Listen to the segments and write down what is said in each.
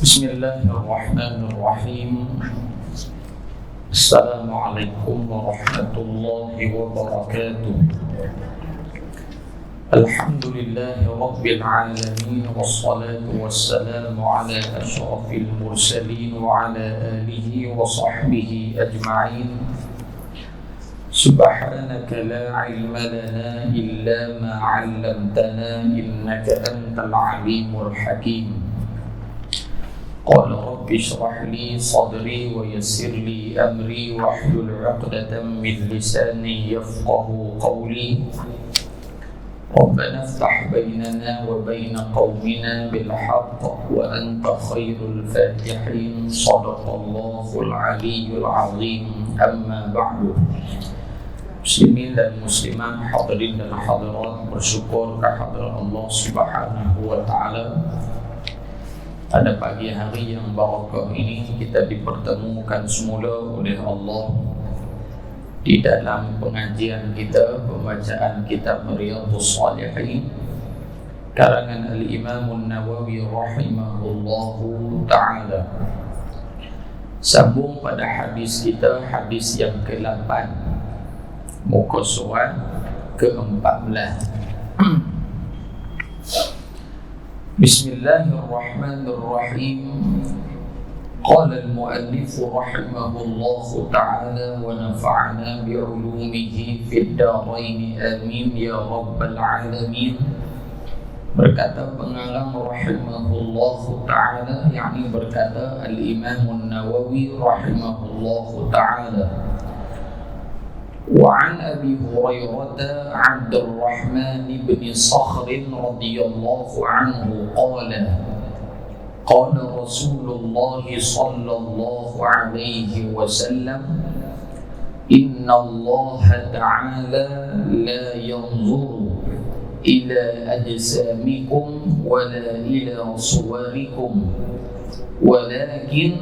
Bismillahirrahmanirrahim. Assalamualaikum warahmatullahi wabarakatuh. Alhamdulillahi rabbil alamin, wassalatu wassalamu ala asyrafil mursalin wa ala alihi wa sahbihi ajma'in. Subhanaka la ilma lana illa ma 'allamtana innaka antal alimul hakim. Qala rabbi shrah li sadri wa yassir li amri wahlul 'uqdatam min lisani yafqahu qawli. Rabbana iftah bainana wa baina qaumina bil haqq wa anta khairul fatihin. Shadaqallahul aliyyul azim. Amma ba'du. Muslimin dan muslimat, hadirin dan hadirat, bersyukur kehadirat Allah Subhanahu wa taala. Pada pagi hari yang barakah ini kita dipertemukan semula oleh Allah di dalam pengajian kita, pembacaan kitab Riyadhus Shalihin karangan Al-Imam An-Nawawi rahimahullahu ta'ala. Sambung pada hadis kita, hadis yang ke-8, muka surat ke-14. Bismillahirrahmanirrahim. Qala al-muallif rahimahullahu ta'ala wa nafa'ana bi'ulumihi fid dharain amin ya rabbal alamin. Berkata pengarang rahimahullahu ta'ala, yakni berkata al-Imam An-Nawawi rahimahullahu ta'ala, وعن أبي هريرة عبد الرحمن بن صخر رضي الله عنه قال قال رسول الله صلى الله عليه وسلم إن الله تعالى لا ينظر إلى أجسامكم ولا إلى صوركم ولكن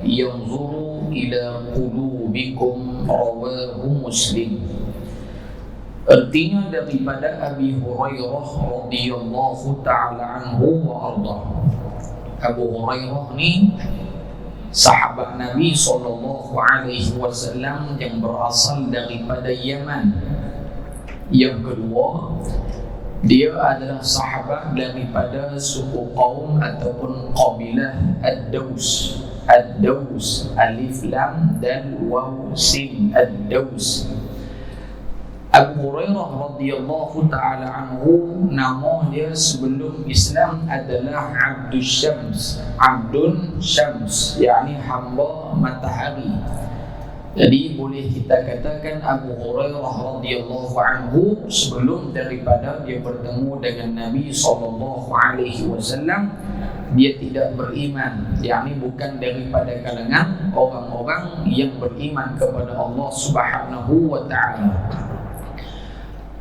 ينظر إلى قلوبكم. Rawahu Muslim. Artinya daripada Abi Hurairah radhiyallahu ta'ala anhu wa ardah. Abu Hurairah ni sahabat Nabi sallallahu alaihi wasallam yang berasal daripada Yaman. Yang kedua, dia adalah sahabat daripada suku kaum ataupun qabilah Ad-Daus. Ad-Daus, alif lam dan waw sin, Ad-Daus. Abu Hurairah radhiyallahu ta'ala anhu, nama dia sebelum Islam adalah Abdul Syams. Abdul Syams, yakni hamba matahari. Jadi boleh kita katakan Abu Hurairah radhiyallahu anhu sebelum daripada dia bertemu dengan Nabi sallallahu alaihi wasallam, dia tidak beriman, yakni bukan daripada kalangan orang-orang yang beriman kepada Allah Subhanahu wa taala.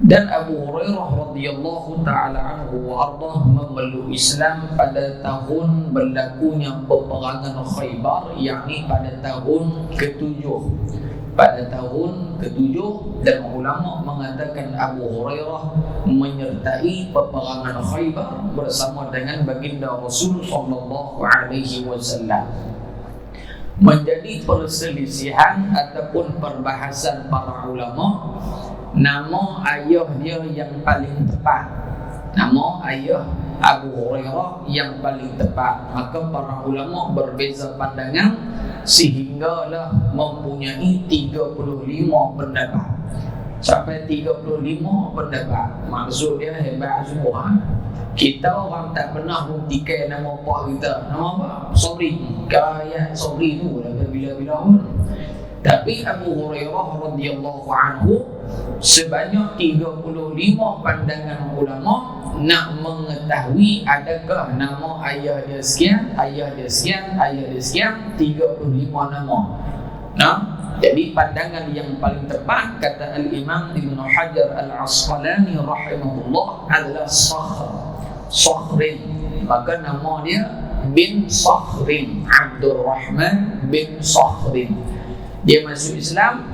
Dan Abu Hurairah radhiyallahu taala anhu wa ardah memeluk Islam pada tahun berlakunya peperangan Khaybar, yakni pada tahun ke-7. Pada tahun ke-7, dan ulama mengatakan Abu Hurairah menyertai peperangan Khaybar bersama dengan baginda Rasul sallallahu alaihi wasallam. Menjadi perselisihan ataupun perbahasan para ulama nama ayah dia yang paling tepat. Nama ayah Abu Hurairah yang paling tepat. Maka para ulama berbeza pandangan sehinggalah mempunyai 35 pendapat. Sampai 35 pendapat. Maksud dia hebat semua. Kita orang tak pernah buktikan nama pak kita. Nama apa? Sobri. Kaya Sobri tu dah bila-bila pun. Tapi Abu Hurairah radhiyallahu anhu, sebanyak 35 pandangan ulama nak mengetahui adakah nama ayah dia sekian, ayah dia sekian, ayah dia sekian, 35 nama. Nah, jadi pandangan yang paling tepat kata Al-Imam Ibn Hajar Al-Asqalani rahimahullah adalah Sakhrin. Maka nama dia bin Sakhrin, Abdul Rahman bin Sakhrin. Dia masuk Islam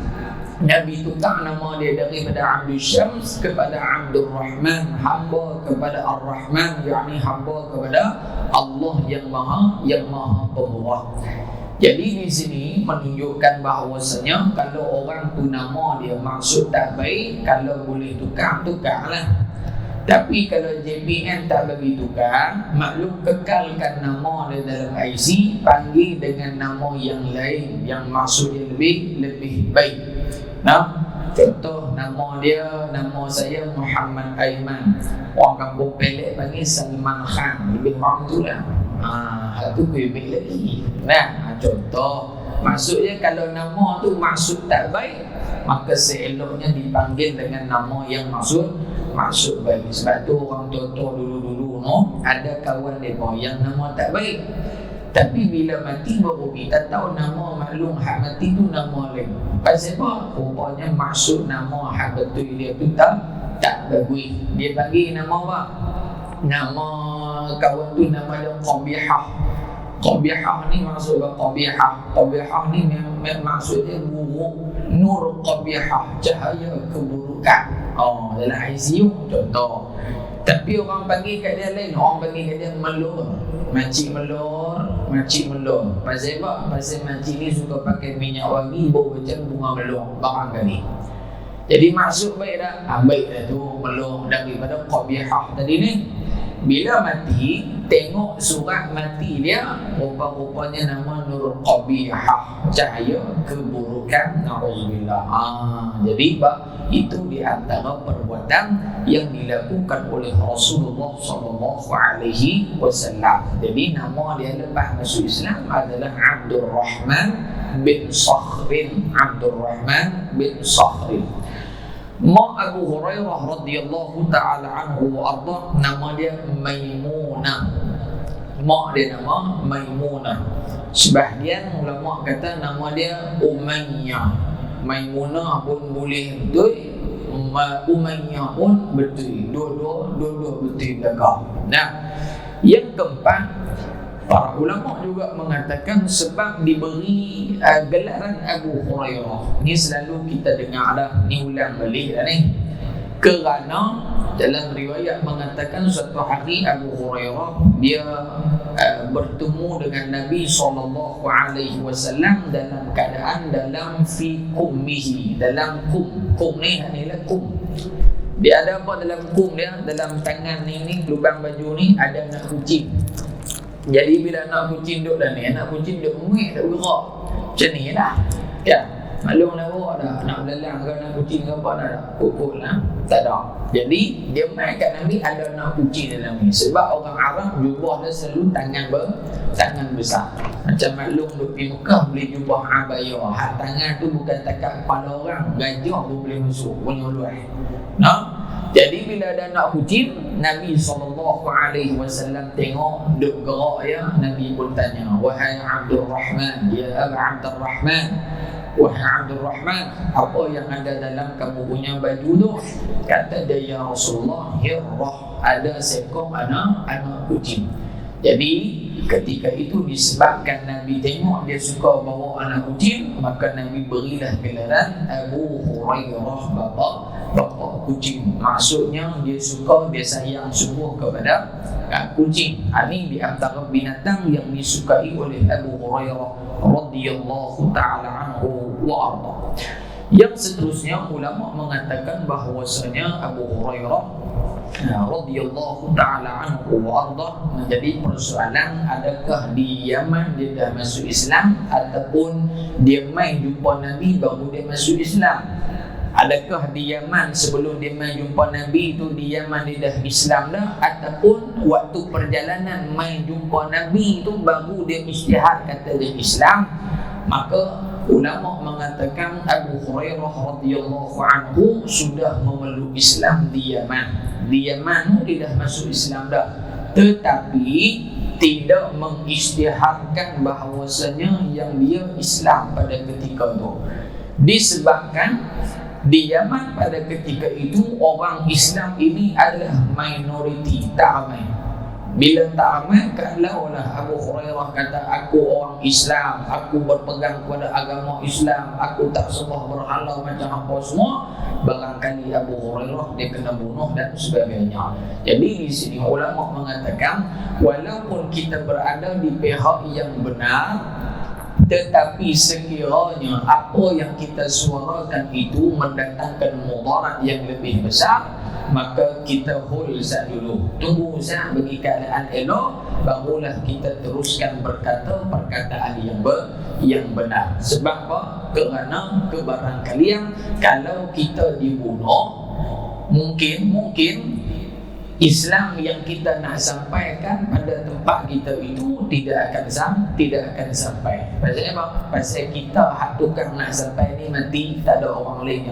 Nabi tukar nama dia daripada Abdul Syams kepada Abdul Rahman, hamba kepada Ar-Rahman, yakni hamba kepada Allah yang maha pemurah. Jadi di sini menunjukkan bahawasanya kalau orang tu nama dia maksud tak baik, kalau boleh tukarlah. Tapi kalau JPN tak bagi tukar, maklum kekalkan nama dia dalam IC, panggil dengan nama yang lain yang maksud dia lebih baik. Nah, contoh nama saya Muhammad Aiman. Orang kampung Pelik panggil Salman Khan, lebih kurang tu lah. Itu lebih lagi. Nah, contoh. Maksudnya kalau nama tu maksud tak baik, maka seeloknya dipanggil dengan nama yang maksud baik. Sebab tu orang tua-tua dulu ada kawan mereka yang nama tak baik. Tapi bila mati baru kita tahu nama maklum hak mati tu nama lain. Pasal apa? Rupanya maksud nama hak betul dia tu tak bagus. Dia panggil nama apa? Nama kawan tu nama dia Qabihah. Qabihah ni maksud apa? Qabihah ni maksudnya buruk. Nur Qabihah, cahaya keburukan. Dalam ICU contoh. Tapi orang panggil kat dia lain. Orang panggil kat dia melur. Makcik melur. Pasal apa? Pasal makcik ni suka pakai minyak wangi, bau macam bunga melur barangkali. Jadi maksud baik dah. Baik dah tu melur daripada Qabihah tadi ni. Bila mati, tengok surat mati dia, rupa-rupanya nama Nur Qabihah, cahaya keburukan. Na'udzubillah. Jadi itu di antara perbuatan yang dilakukan oleh Rasulullah SAW. Jadi nama dia lepas masuk Islam adalah Abdul Rahman bin Sakhrin. Mak Abu Hurairah radhiyallahu ta'ala anhu wa arda, nama dia Maimunah. Mak dia nama Maimunah. Sebahagian ulama kata nama dia Umayyah. Maimunah pun boleh betul, Umayyah pun betul. Dua-dua betul belakang. Nah, yang keempat, para ulama juga mengatakan sebab diberi gelaran Abu Hurairah. Ni selalu kita dengar dah, ni ulang balik dah ni. Kerana dalam riwayat mengatakan suatu hari Abu Hurairah dia bertemu dengan Nabi SAW dalam keadaan dalam fi kummihi, dalam kum ni adalah kum. Dia ada apa dalam kum dia? Dalam tangan ni lubang baju ni ada anak kucing. Jadi bila anak kucing duduk dah ni, anak kucing duduk menguik, tak bergerak. Macam ni lah. Ya, maklum dah bergerak dah. Nak belalang ke anak kucing ke apa dah. Pukul lah. Tak ada. Jadi dia main kat Nabi ada anak kucing dalam ni. Sebab orang Arab jubah dia selalu tangan besar. Macam maklum duduk di Mekah boleh jubah abayah. Hak tangan tu bukan takat kepala orang. Gajah pun boleh masuk. Punya luar. Nah, jadi bila ada anak kucing, Nabi SAW tengok duk gerak ya, Nabi pun tanya, wahai Abdul Rahman, ya Aba Abdul Rahman, wahai Abdul Rahman, apa yang ada dalam kamu punya baju tu? Kata dia, ya Rasulullah, hirrah, ada seekor anak kucing. Jadi ketika itu disebabkan Nabi tengok dia suka bawa anak kucing, maka Nabi berilah gelaran Abu Hurairah bapa kucing. Maksudnya dia suka, dia sayang sungguh kepada kucing. Ini di antara binatang yang disukai oleh Abu Hurairah radhiyallahu ta'ala anhu wa arda. Yang seterusnya ulama mengatakan bahawasanya Abu Hurairah radhiyallahu ta'ala anhu wa arda menjadi persoalan, adakah di Yaman dia dah masuk Islam ataupun dia main jumpa Nabi baru dia masuk Islam. Adakah di Yaman sebelum dia main jumpa Nabi itu di Yaman dia dah Islam dah, ataupun waktu perjalanan main jumpa Nabi itu baru dia isytihad kata dia Islam. Maka ulama mengatakan Abu Hurairah radhiyallahu anhu sudah memeluk Islam di Yaman. Di Yaman dia dah masuk Islam dah, tetapi tidak mengisytiharkan bahawasanya yang dia Islam pada ketika itu. Disebabkan di Yaman pada ketika itu orang Islam ini adalah minoriti, tak ramai. Bila tak aman, kalaulah Abu Hurairah kata aku orang Islam, aku berpegang kepada agama Islam, aku tak sembah berhala macam apa semua, barangkali Abu Hurairah dia kena bunuh dan sebagainya. Jadi di sini ulama mengatakan walaupun kita berada di pihak yang benar, tetapi sekiranya apa yang kita suarakan itu mendatangkan mudarat yang lebih besar, maka kita hold sat dulu, tunggu sat bagi keadaan elok, barulah kita teruskan berkata perkataan yang benar. Sebab apa? Kerana kebarangkalian kalau kita dibunuh, mungkin Islam yang kita nak sampaikan pada tempat kita itu tidak akan sampai. Pasal apa? Pasal kita hak tukang nak sampai ni mati, tak ada orang lain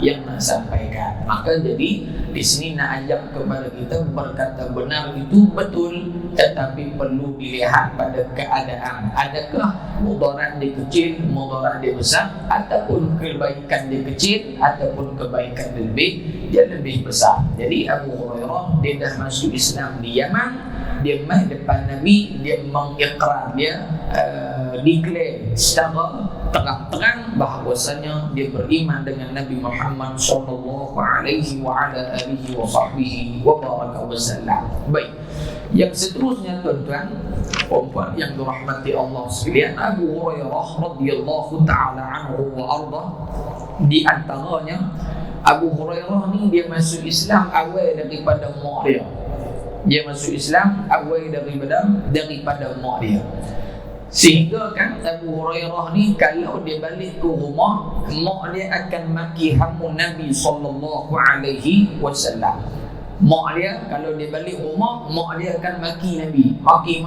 yang nak sampaikan. Maka jadi di sini nak ajak kepada kita berkata benar itu betul, tetapi perlu dilihat pada keadaan. Adakah mudarat dia kecil, mudarat dia besar, ataupun kebaikan dia kecil, ataupun kebaikan dia lebih besar. Jadi Abu Hurairah dia dah masuk Islam di Yaman, dia mai depan Nabi, dia mengikrar, dia declare secara terang-terang bahawasanya dia beriman dengan Nabi Muhammad sallallahu alaihi wa ala alihi wa sahbihi wa baraka wasallam. Baik, yang seterusnya tuan-tuan puan yang dirahmati Allah sekalian, Abu Hurairah radhiyallahu taala anhu wa arda, di antaranya Abu Hurairah ni dia masuk Islam awal daripada mak dia. Dia masuk Islam awal daripada mak dia. Sehingga kan Abu Hurairah ni kalau dia balik ke rumah, mak dia akan maki hamun Nabi sallallahu alaihi wasallam. Mak dia kalau dia balik rumah, mak dia akan maki Nabi. Maki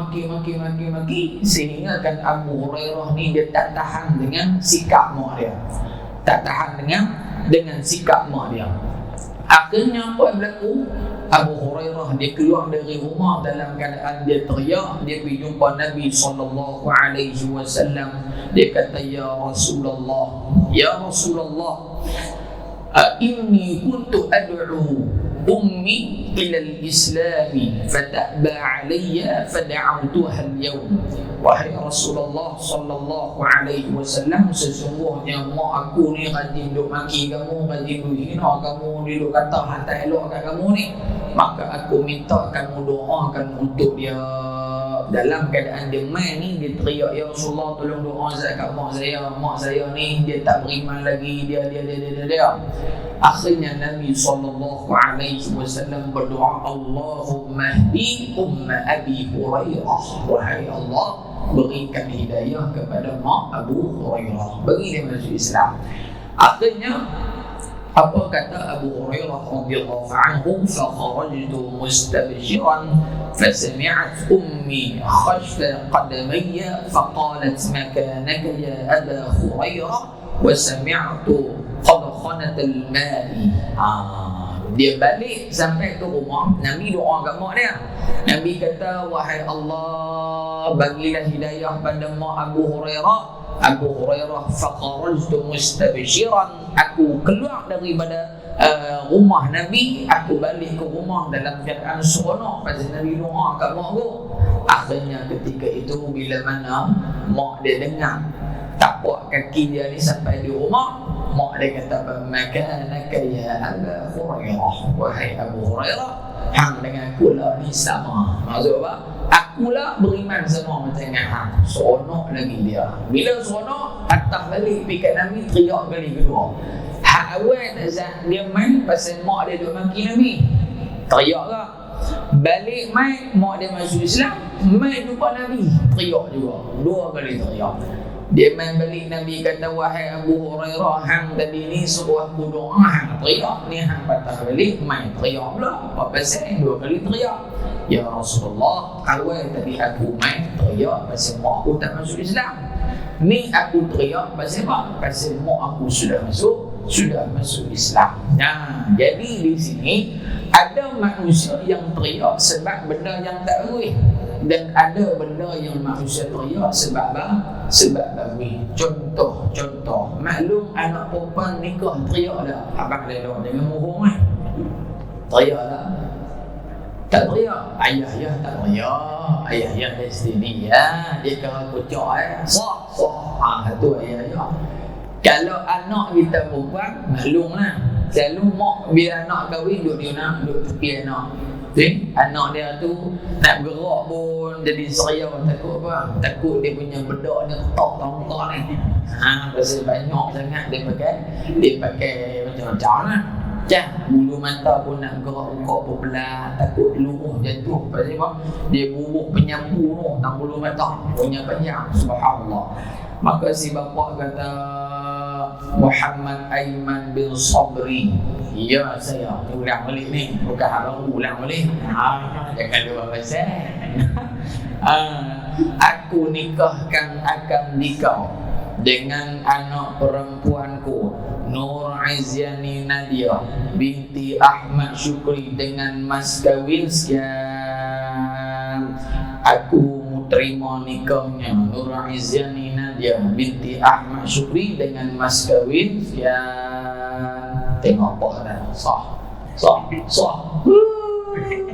sehingga kan Abu Hurairah ni dia tak tahan dengan sikap mak dia. Tak tahan dengan sikap mak dia. Akhirnya apa yang berlaku? Abu Hurairah dia keluar dari rumah dalam keadaan dia teriak, dia pergi jumpa Nabi sallallahu alaihi wasallam. Dia kata, ya Rasulullah, inni kuntu ad'u ummi ila al-islam fata'ba 'alayya fada'awtuha al-yawm. Wahai Rasulullah sallallahu alaihi wasallam, sesungguhnya mak aku ni rajin duk maki kamu, rajin duk hina kamu, dia duk kata hal tak elok kat kamu ni, maka aku minta kamu doakan untuk dia. Dalam keadaan dia main ni, dia teriak, ya Rasulullah tolong doa kat mak saya ni dia tak beriman lagi, dia. Akhirnya Nabi sallallahu alaihi wasallam berdoa, Allahumma hdi umma Abi Hurairah, wahai Allah berikan hidayah kepada mak Abu Hurairah, bagi dia masuk Islam. Akhirnya apa kata Abu Hurairah radhiyallahu anhu, fa kharajtu mustabshiran fasami'at ummi khashfa qadamayya faqalat makanaka ya Aba Hurairah wa sami'tu qadkhanat al-ma'i. Dia balik sampai ke rumah, Nabi doa kat mak dia. Nabi kata, wahai Allah bagilah hidayah pada mak Abu Hurairah. Abu Hurairah faqarajtu mustabshiran, aku keluar daripada rumah Nabi, aku balik ke rumah dalam keadaan seronok pasal Nabi doa kat mak aku. Akhirnya ketika itu bila mana mak dia dengar tapak kaki dia ni sampai di rumah, mak dia kata, makanaka ya Aba Hurairah, wahai Abu Hurairah, hang dengan aku lah ni sama. Maksud apa? Akulah beriman sama macam dengan hang. Seronok lagi dia. Bila seronok, atas balik pergi kat Nabi, teriak kali kedua. Hak awal tak sah, dia main pasal mak dia duk maki Nabi, teriak lah. Balik main, mak dia masuk Islam, main jumpa Nabi, teriak juga. Dua kali teriak. Dia main balik, Nabi kata, wahai Abu Hurairah, hang tadi ni suruh aku doa, hang teriak, ni hang patah balik, main teriak pula. Apa pasal? Dua kali teriak. Ya Rasulullah, awal tadi aku main teriak pasal mak aku tak masuk Islam. Ni aku teriak pasal apa? Pasal mak aku sudah masuk Islam. Nah, jadi di sini ada manusia yang teriak sebab benda yang tak bagus, dan ada benda yang manusia teriak sebab bagus. Contoh, maklum anak perempuan nikah teriak dah. Abang dia jangan mohon teriak dah. Tak teriak. Ayah tak teriak. Ayah dia steady ya. Dia kalau kocok sok. Tu ayah. Kalau anak kita perempuan, maklumlah. Selalu mak bila anak kahwin duduk tepi anak. Anak dia tu nak bergerak pun jadi seriau. Takut apa? Takut dia punya bedak ni ketok dalam muka ni. Pasal banyak sangat dia pakai macam-macam lah. Bulu mata pun nak gerak buka pelan, takut luruh jatuh. Pasal apa? Dia bubuh penyapu tu dalam bulu mata punya panjang. Subhanallah. Maka si bapa kata, Muhammad Aiman bin Sabri. Ya saya ulang balik ni, bukan abang ulang balik. Jangan lupa pasal. Aku nikahkan akan nikah dengan anak perempuanku Nur Aizyani Nadia binti Ahmad Syukri dengan mas kawin sekian. Aku terima nikahnya Nur Aizyani Nadia binti Ahmad Syukri dengan mas kawin sekian. Tengok apa dah. Sah.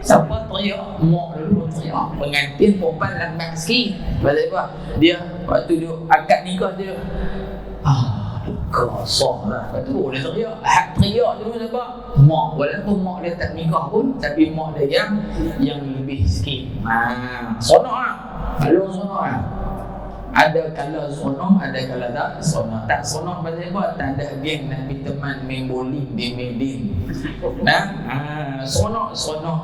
Siapa teriak? Mak dulu teriak. Pengantin perempuan lambat sikit. Pasal apa? Dia waktu dia akad nikah dia kosong lah. Lepas tu dia teriak. Teriak dulu siapa? Mak. Walaupun mak dia tak nikah pun, tapi mak dia yang lebih sikit. Sonok lah. Kalau sonok lah. Ada kalau sonok, ada kalau tak sonok. Tak sonok pasal apa? Tak ada geng nak pergi teman main bowling di Medin. Sonok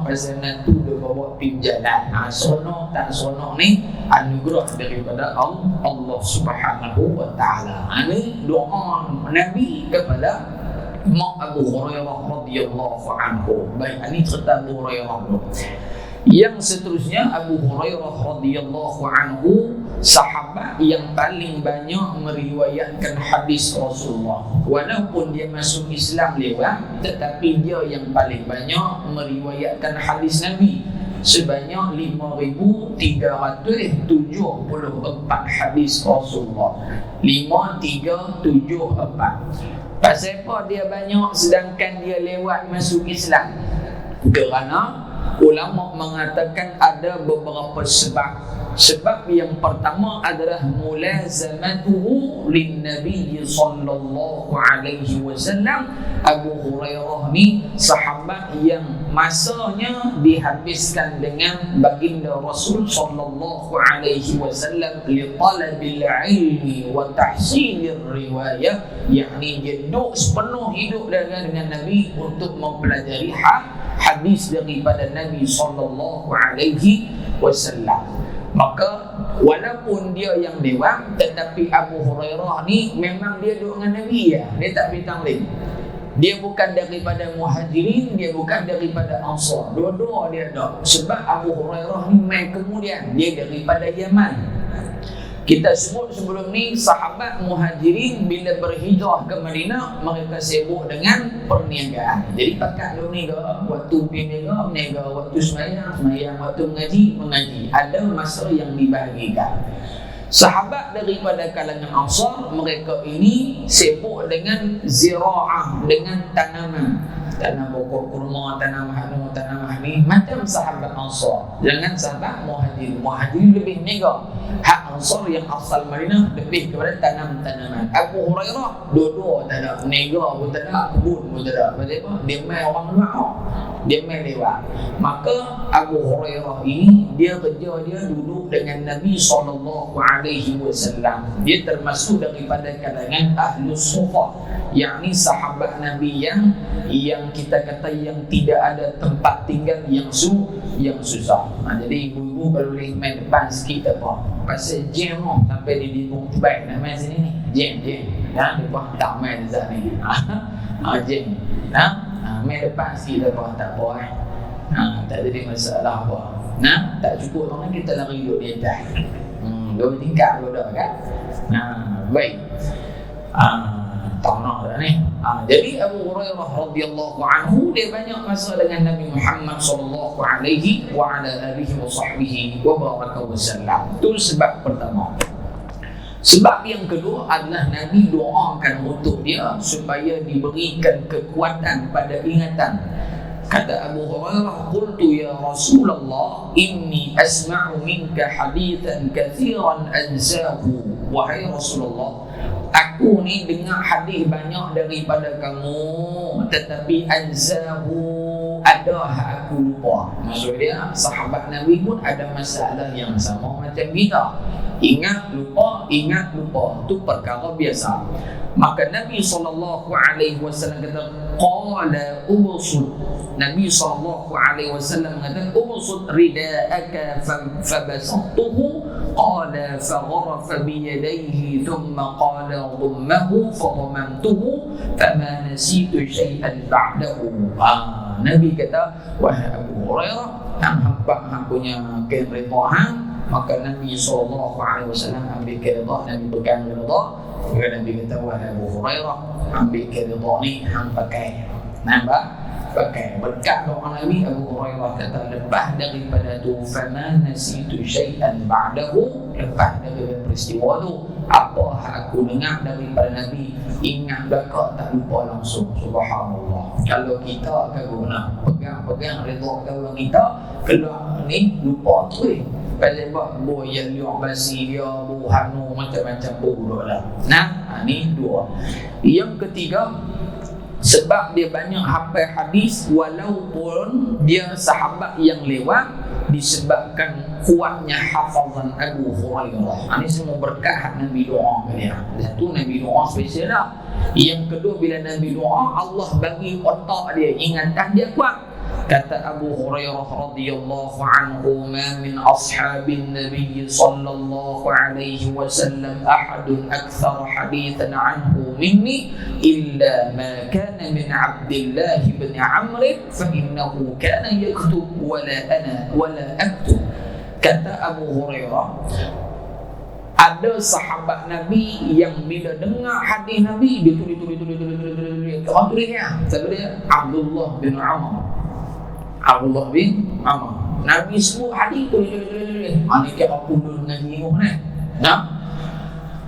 pasal nanti dia bawa pergi jalan. Sonok tak sonok ni anugerah daripada Allah Subhanahu wa taala. Ini doa Nabi kepada Mak Abu Hurairah radhiyallahu anhu. Baik, ini cerita Abu Hurairah dulu. Yang seterusnya Abu Hurairah radhiyallahu anhu, sahabat yang paling banyak meriwayatkan hadis Rasulullah. Walaupun dia masuk Islam lewat, tetapi dia yang paling banyak meriwayatkan hadis Nabi. Sebanyak 5,374 hadis Rasulullah. 5,374. Pasal apa dia banyak sedangkan dia lewat masuk Islam? Kerana ulama mengatakan ada beberapa sebab. Sebab yang pertama adalah mulazamatuhu lin-nabi sallallahu alaihi wasallam. Abu Hurairah ni sahabat yang masanya dihabiskan dengan baginda Rasul sallallahu alaihi wasallam li talabil ilmi wa tahsinir riwayah, yakni dia duduk sepenuh hidup dengan Nabi untuk mempelajari hadis daripada Nabi sallallahu alaihi wasallam. Maka walaupun dia yang lewat, tetapi Abu Hurairah ni memang dia duduk dengan Nabi ya. Dia tak bintang lain. Dia bukan daripada Muhajirin, dia bukan daripada Ansar. Dua-dua dia ada. Sebab Abu Hurairah ni main kemudian, dia daripada Yaman. Kita sebut sebelum ni sahabat Muhajirin bila berhijrah ke Madinah, mereka sibuk dengan perniagaan. Jadi pakat dulu ni waktu berniaga, waktu semayang, waktu mengaji. Ada masa yang dibahagikan. Sahabat daripada kalangan Ansar, mereka ini sibuk dengan zira'ah, dengan tanaman. Tanam pokok kurma, tanam hanu, tanam ni, macam sahabat Ansar. Jangan sahabat Muhajirin. Muhajirin lebih niaga. Hak Ansar yang asal Madinah lebih kepada tanam-tanaman. Abu Hurairah dua-dua tak ada. Niaga pun tak ada, kebun pun tak ada. Pasal apa? Dia main orang luar. Dia main lewat. Maka Abu Hurairah ini dia kerja dia duduk dengan Nabi sallallahu alaihi wasallam. Dia termasuk daripada kalangan Ahlus Suffah, yakni sahabat Nabi yang kita kata yang tidak ada tempat tinggal yang susah. Jadi ibu-ibu kalau boleh main depan sikit tak apa. Pasal jam sampai di Bung Tebai nak main sini ni. Jam. Ya, depa tak main zat ni. Jam. Main depan sikit tak apa. Tak jadi masalah apa. Tak cukup orang kita lari duduk di atas. Dua tingkat dua dah kan. Baik. Tak nak dah ni. Jadi Abu Hurairah radhiyallahu anhu dia banyak masa dengan Nabi Muhammad sallallahu alaihi wa ala alihi wa sahbihi wa baraka wasallam. Itu sebab pertama. Sebab yang kedua adalah Nabi doakan untuk dia supaya diberikan kekuatan pada ingatan. Kata Abu Hurairah, qultu ya Rasulullah, inni asma'u minka hadithan kathiran ansahu. Wahai Rasulullah, aku ni dengar hadis banyak daripada kamu, tetapi ansahu, ada aku lupa. Maksudnya sahabat Nabi pun ada masalah yang sama macam kita. Ingat lupa, itu perkara biasa. Maka Nabi SAW kata, qala ubsud. Nabi SAW mengatakan, ubsud rida'aka fabasattuhu. Qala fagharafa biyadayhi thumma qala dhummahu fadhamamtuhu fama nasitu syai'an ba'dahu. Nabi kata, wahai Abu Hurairah, hang punya keridhaan. Maka Nabi SAW ambil keridhaan, Nabi pegang keridhaan. Maka Nabi kata, wahai Abu Hurairah, ambil keridhaan ni hang pakai. Nampak? Pakai. Berkat doa Nabi, Abu Hurairah kata, lepas daripada tu fama nasitu syai'an ba'dahu, lepas daripada peristiwa tu, apa aku dengar daripada Nabi, ingat belakang tak lupa langsung. Subhanallah. Kalau kita akan guna pegang redha kawan kita, keluar ni lupa tu pasal bo yang liok basi dia, bo hanu macam-macam bo lah. Nah, ni dua. Yang ketiga, sebab dia banyak hafal hadis walaupun dia sahabat yang lewat, disebabkan kuatnya hafazan Abu Hurairah. Ini semua berkat Nabi doa ke dia. Satu, Nabi doa spesial lah. Yang kedua, bila Nabi doa, Allah bagi otak dia, ingatan dia kuat. Kata Abu Hurairah radhiyallahu anhu, ma min ashabin Nabi sallallahu alaihi wasallam ahadun akthar hadithan anhu minni illa ma kana min Abdullah bin Amr fa innahu kana yaktub wala aktub. Kata Abu Hurairah, ada sahabat Nabi yang bila dengar hadis Nabi, dia tulis. Orang tulisnya, siapa dia? Abdullah bin Amr. Nabi sebut hadis tulis. Ini kira aku dulu dengan jiwa ni. Nah,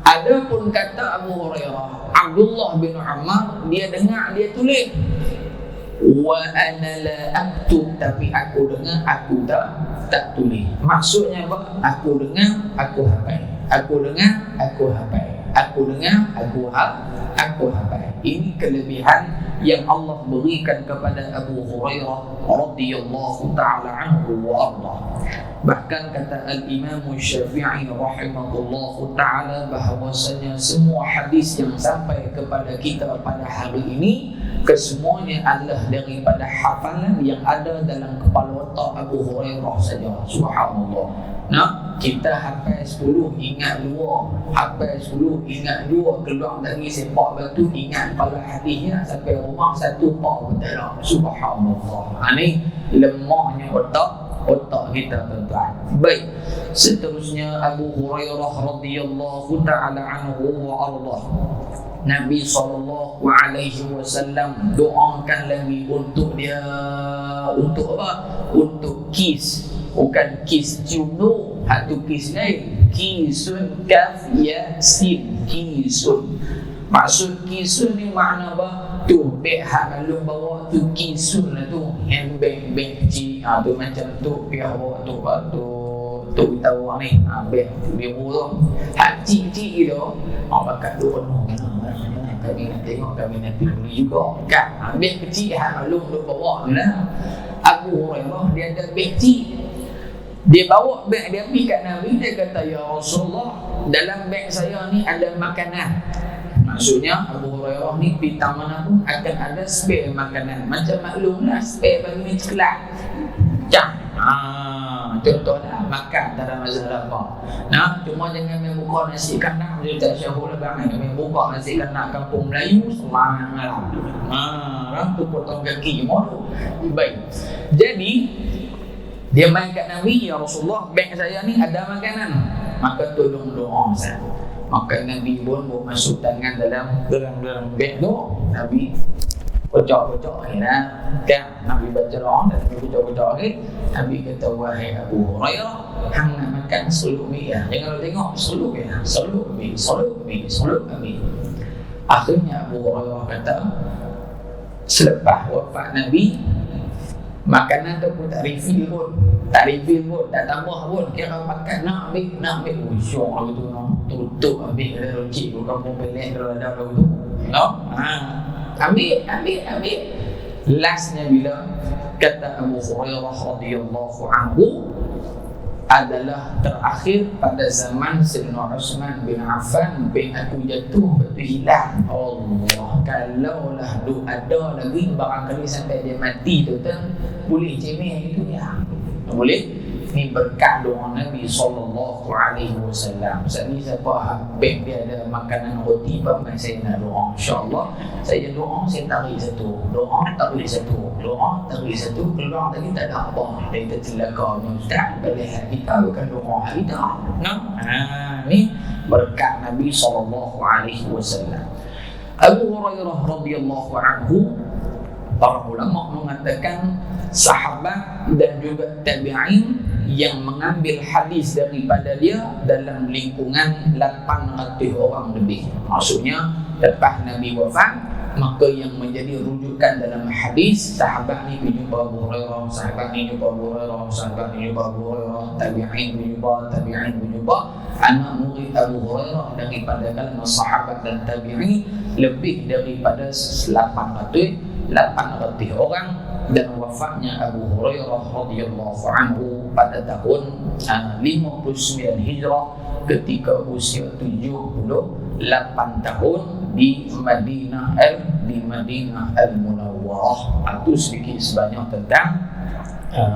ada pun kata Abu Hurairah, Abdullah bin Amr, dia dengar, dia tulis. Wa ana la aktub, tapi aku dengar, aku tak tulis. Maksudnya apa? Aku dengar, aku hafal. Aku dengar, aku hafal. Aku dengar, aku hafal. Ini kelebihan yang Allah berikan kepada Abu Hurairah radhiyallahu ta'ala anhu wa arda. Bahkan kata Al-Imam Syafi'i rahimahullahu ta'ala, bahawasanya semua hadis yang sampai kepada kita pada hari ini, kesemuanya adalah daripada hafalan yang ada dalam kepala otak Abu Hurairah saja. Subhanallah. Nah, kita hafal 10, ingat 2. Hafal 10, ingat 2. Keluar dari sepak batu, ingat kepala hadisnya. Sampai rumah 1 pak betul. Subhanallah. Ini lemahnya otak kita, tuan-tuan. Baik. Seterusnya Abu Hurairah radhiyallahu ta'ala anhu wa ardah. Nabi SAW doakan lagi untuk dia. Untuk apa? Untuk kis. Bukan kis cium tu, satu kis lain. Kisun kaf ya sin. Kisun. Maksud kisun ni makna apa? Tu beg hak lalu bawa tu kisun lah tu. Yang beg kecil. Tu macam tu pihak bawa tu. Tu kita orang ni. Beg biru tu. Hak kecil-kecil tu. Bakat tu penuh. Kami nak tengok, kami nak beli juga kan. Beg kecil hak lalu bawa tu lah. Abu Hurairah dia ada beg kecil. Dia bawa beg dia pergi kat Nabi. Dia kata, ya Rasulullah, dalam beg saya ni ada makanan. Maksudnya Abu Hurairah ni pergi mana pun akan ada spare makanan. Macam maklumlah, spare bagi ni cekelat. Contohlah makan, tak ada masalah apa. Nah, cuma jangan main buka nasi kandang. Dia tak syahul lah bangan. Main buka nasi kandang kampung Melayu semangat malam. Tu potong kaki semua. Baik. Jadi dia main kat Nabi, ya Rasulullah, beg saya ni ada makanan. Maka tolong doa saya. Maka Nabi pun masuk tangan dalam beg tu. Nabi kocok-kocok kan. Nabi baca doa dan Nabi kocok-kocok akhir. Nabi kata, wahai Abu Hurairah, hang nak makan seluk mi ya. Jangan lu tengok seluk ya. Seluk mi. Akhirnya Abu Hurairah kata, selepas wafat Nabi, Makanan tu pun tak refill pun, tak tambah pun. Kira makan nak ambil usyok lagu tu, no. Tutup ambil ada rojik tu, kampung pelik kalau ada lagu tu, no. Ambil. Lastnya bila kata Abu Hurairah radhiyallahu anhu adalah terakhir pada zaman Sayyidina Utsman bin Affan bin aku jatuh betul hilang. Allah, kalaulah du ada lagi barangkali sampai dia mati tu boleh cemeh itu ya. Boleh. Ni berkat doa Nabi sallallahu alaihi wasallam. Saat ni siapa habis dia ada makanan roti paman saya nak doa. Insya-Allah saya doa saya tarik satu. Doa tarik satu. Keluar tadi tak ada apa. Dia tercelaka ustaz boleh kita bukan doa kita. Nah. Ni berkat Nabi sallallahu alaihi wasallam. Abu Hurairah radhiyallahu anhu, para ulama mengatakan sahabat dan juga tabi'in yang mengambil hadis daripada dia dalam lingkungan 800 orang lebih. Maksudnya lepas Nabi wafat, maka yang menjadi rujukan dalam hadis, sahabat ni pergi jumpa Abu Hurairah, sahabat ni jumpa Abu Hurairah, sahabat ni jumpa Abu Hurairah, tabi'in berjumpa anak murid Abu Hurairah daripada kalangan sahabat dan tabi'in lebih daripada 800 orang. Dan wafatnya Abu Hurairah radhiyallahu anhu pada tahun 59 Hijrah ketika usia 78 tahun di Madinah Al-Munawwarah. Itu sedikit sebanyak tentang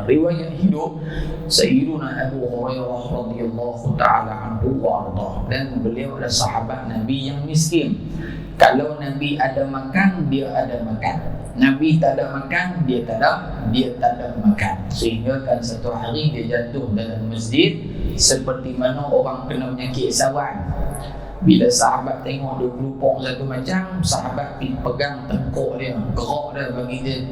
riwayat hidup Sayyiduna Abu Hurairah radhiyallahu ta'ala anhu wa ardah. Dan beliau adalah sahabat Nabi yang miskin. Kalau Nabi ada makan, dia ada makan. Nabi tak ada makan, dia tak ada makan. Sehingga kan satu hari dia jatuh dalam masjid seperti mana orang kena penyakit sawan. Bila sahabat tengok dia berlupang satu macam, sahabat pergi pegang tengkuk dia, gerak dia bagi dia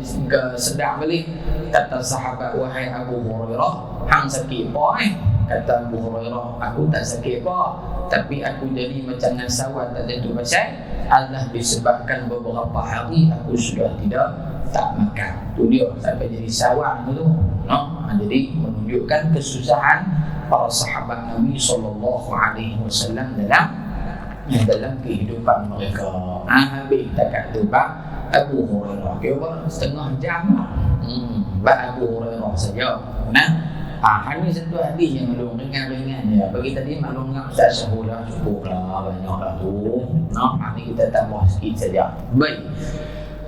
sedap balik. Kata sahabat, wahai Abu Hurairah, hang sakit apa? Kata Abu Hurairah, aku tak sakit apa, tapi aku jadi macam nasawan tak tentu pasal Allah disebabkan beberapa hari aku sudah tak makan. Tu dia sampai jadi sawan tu, no? Jadi menunjukkan kesusahan para sahabat Nabi sallallahu alaihi wasallam dalam kehidupan mereka. Habis takat tu bab Abu Hurairah. Kira setengah jam lah. Bab Abu Hurairah saja. Nah, ini satu hadis yang belum ringan-ringan je. Bagi tadi maklum dengan Ustaz Syahula cukuplah, banyaklah tu. Ini kita tambah sikit saja. Baik.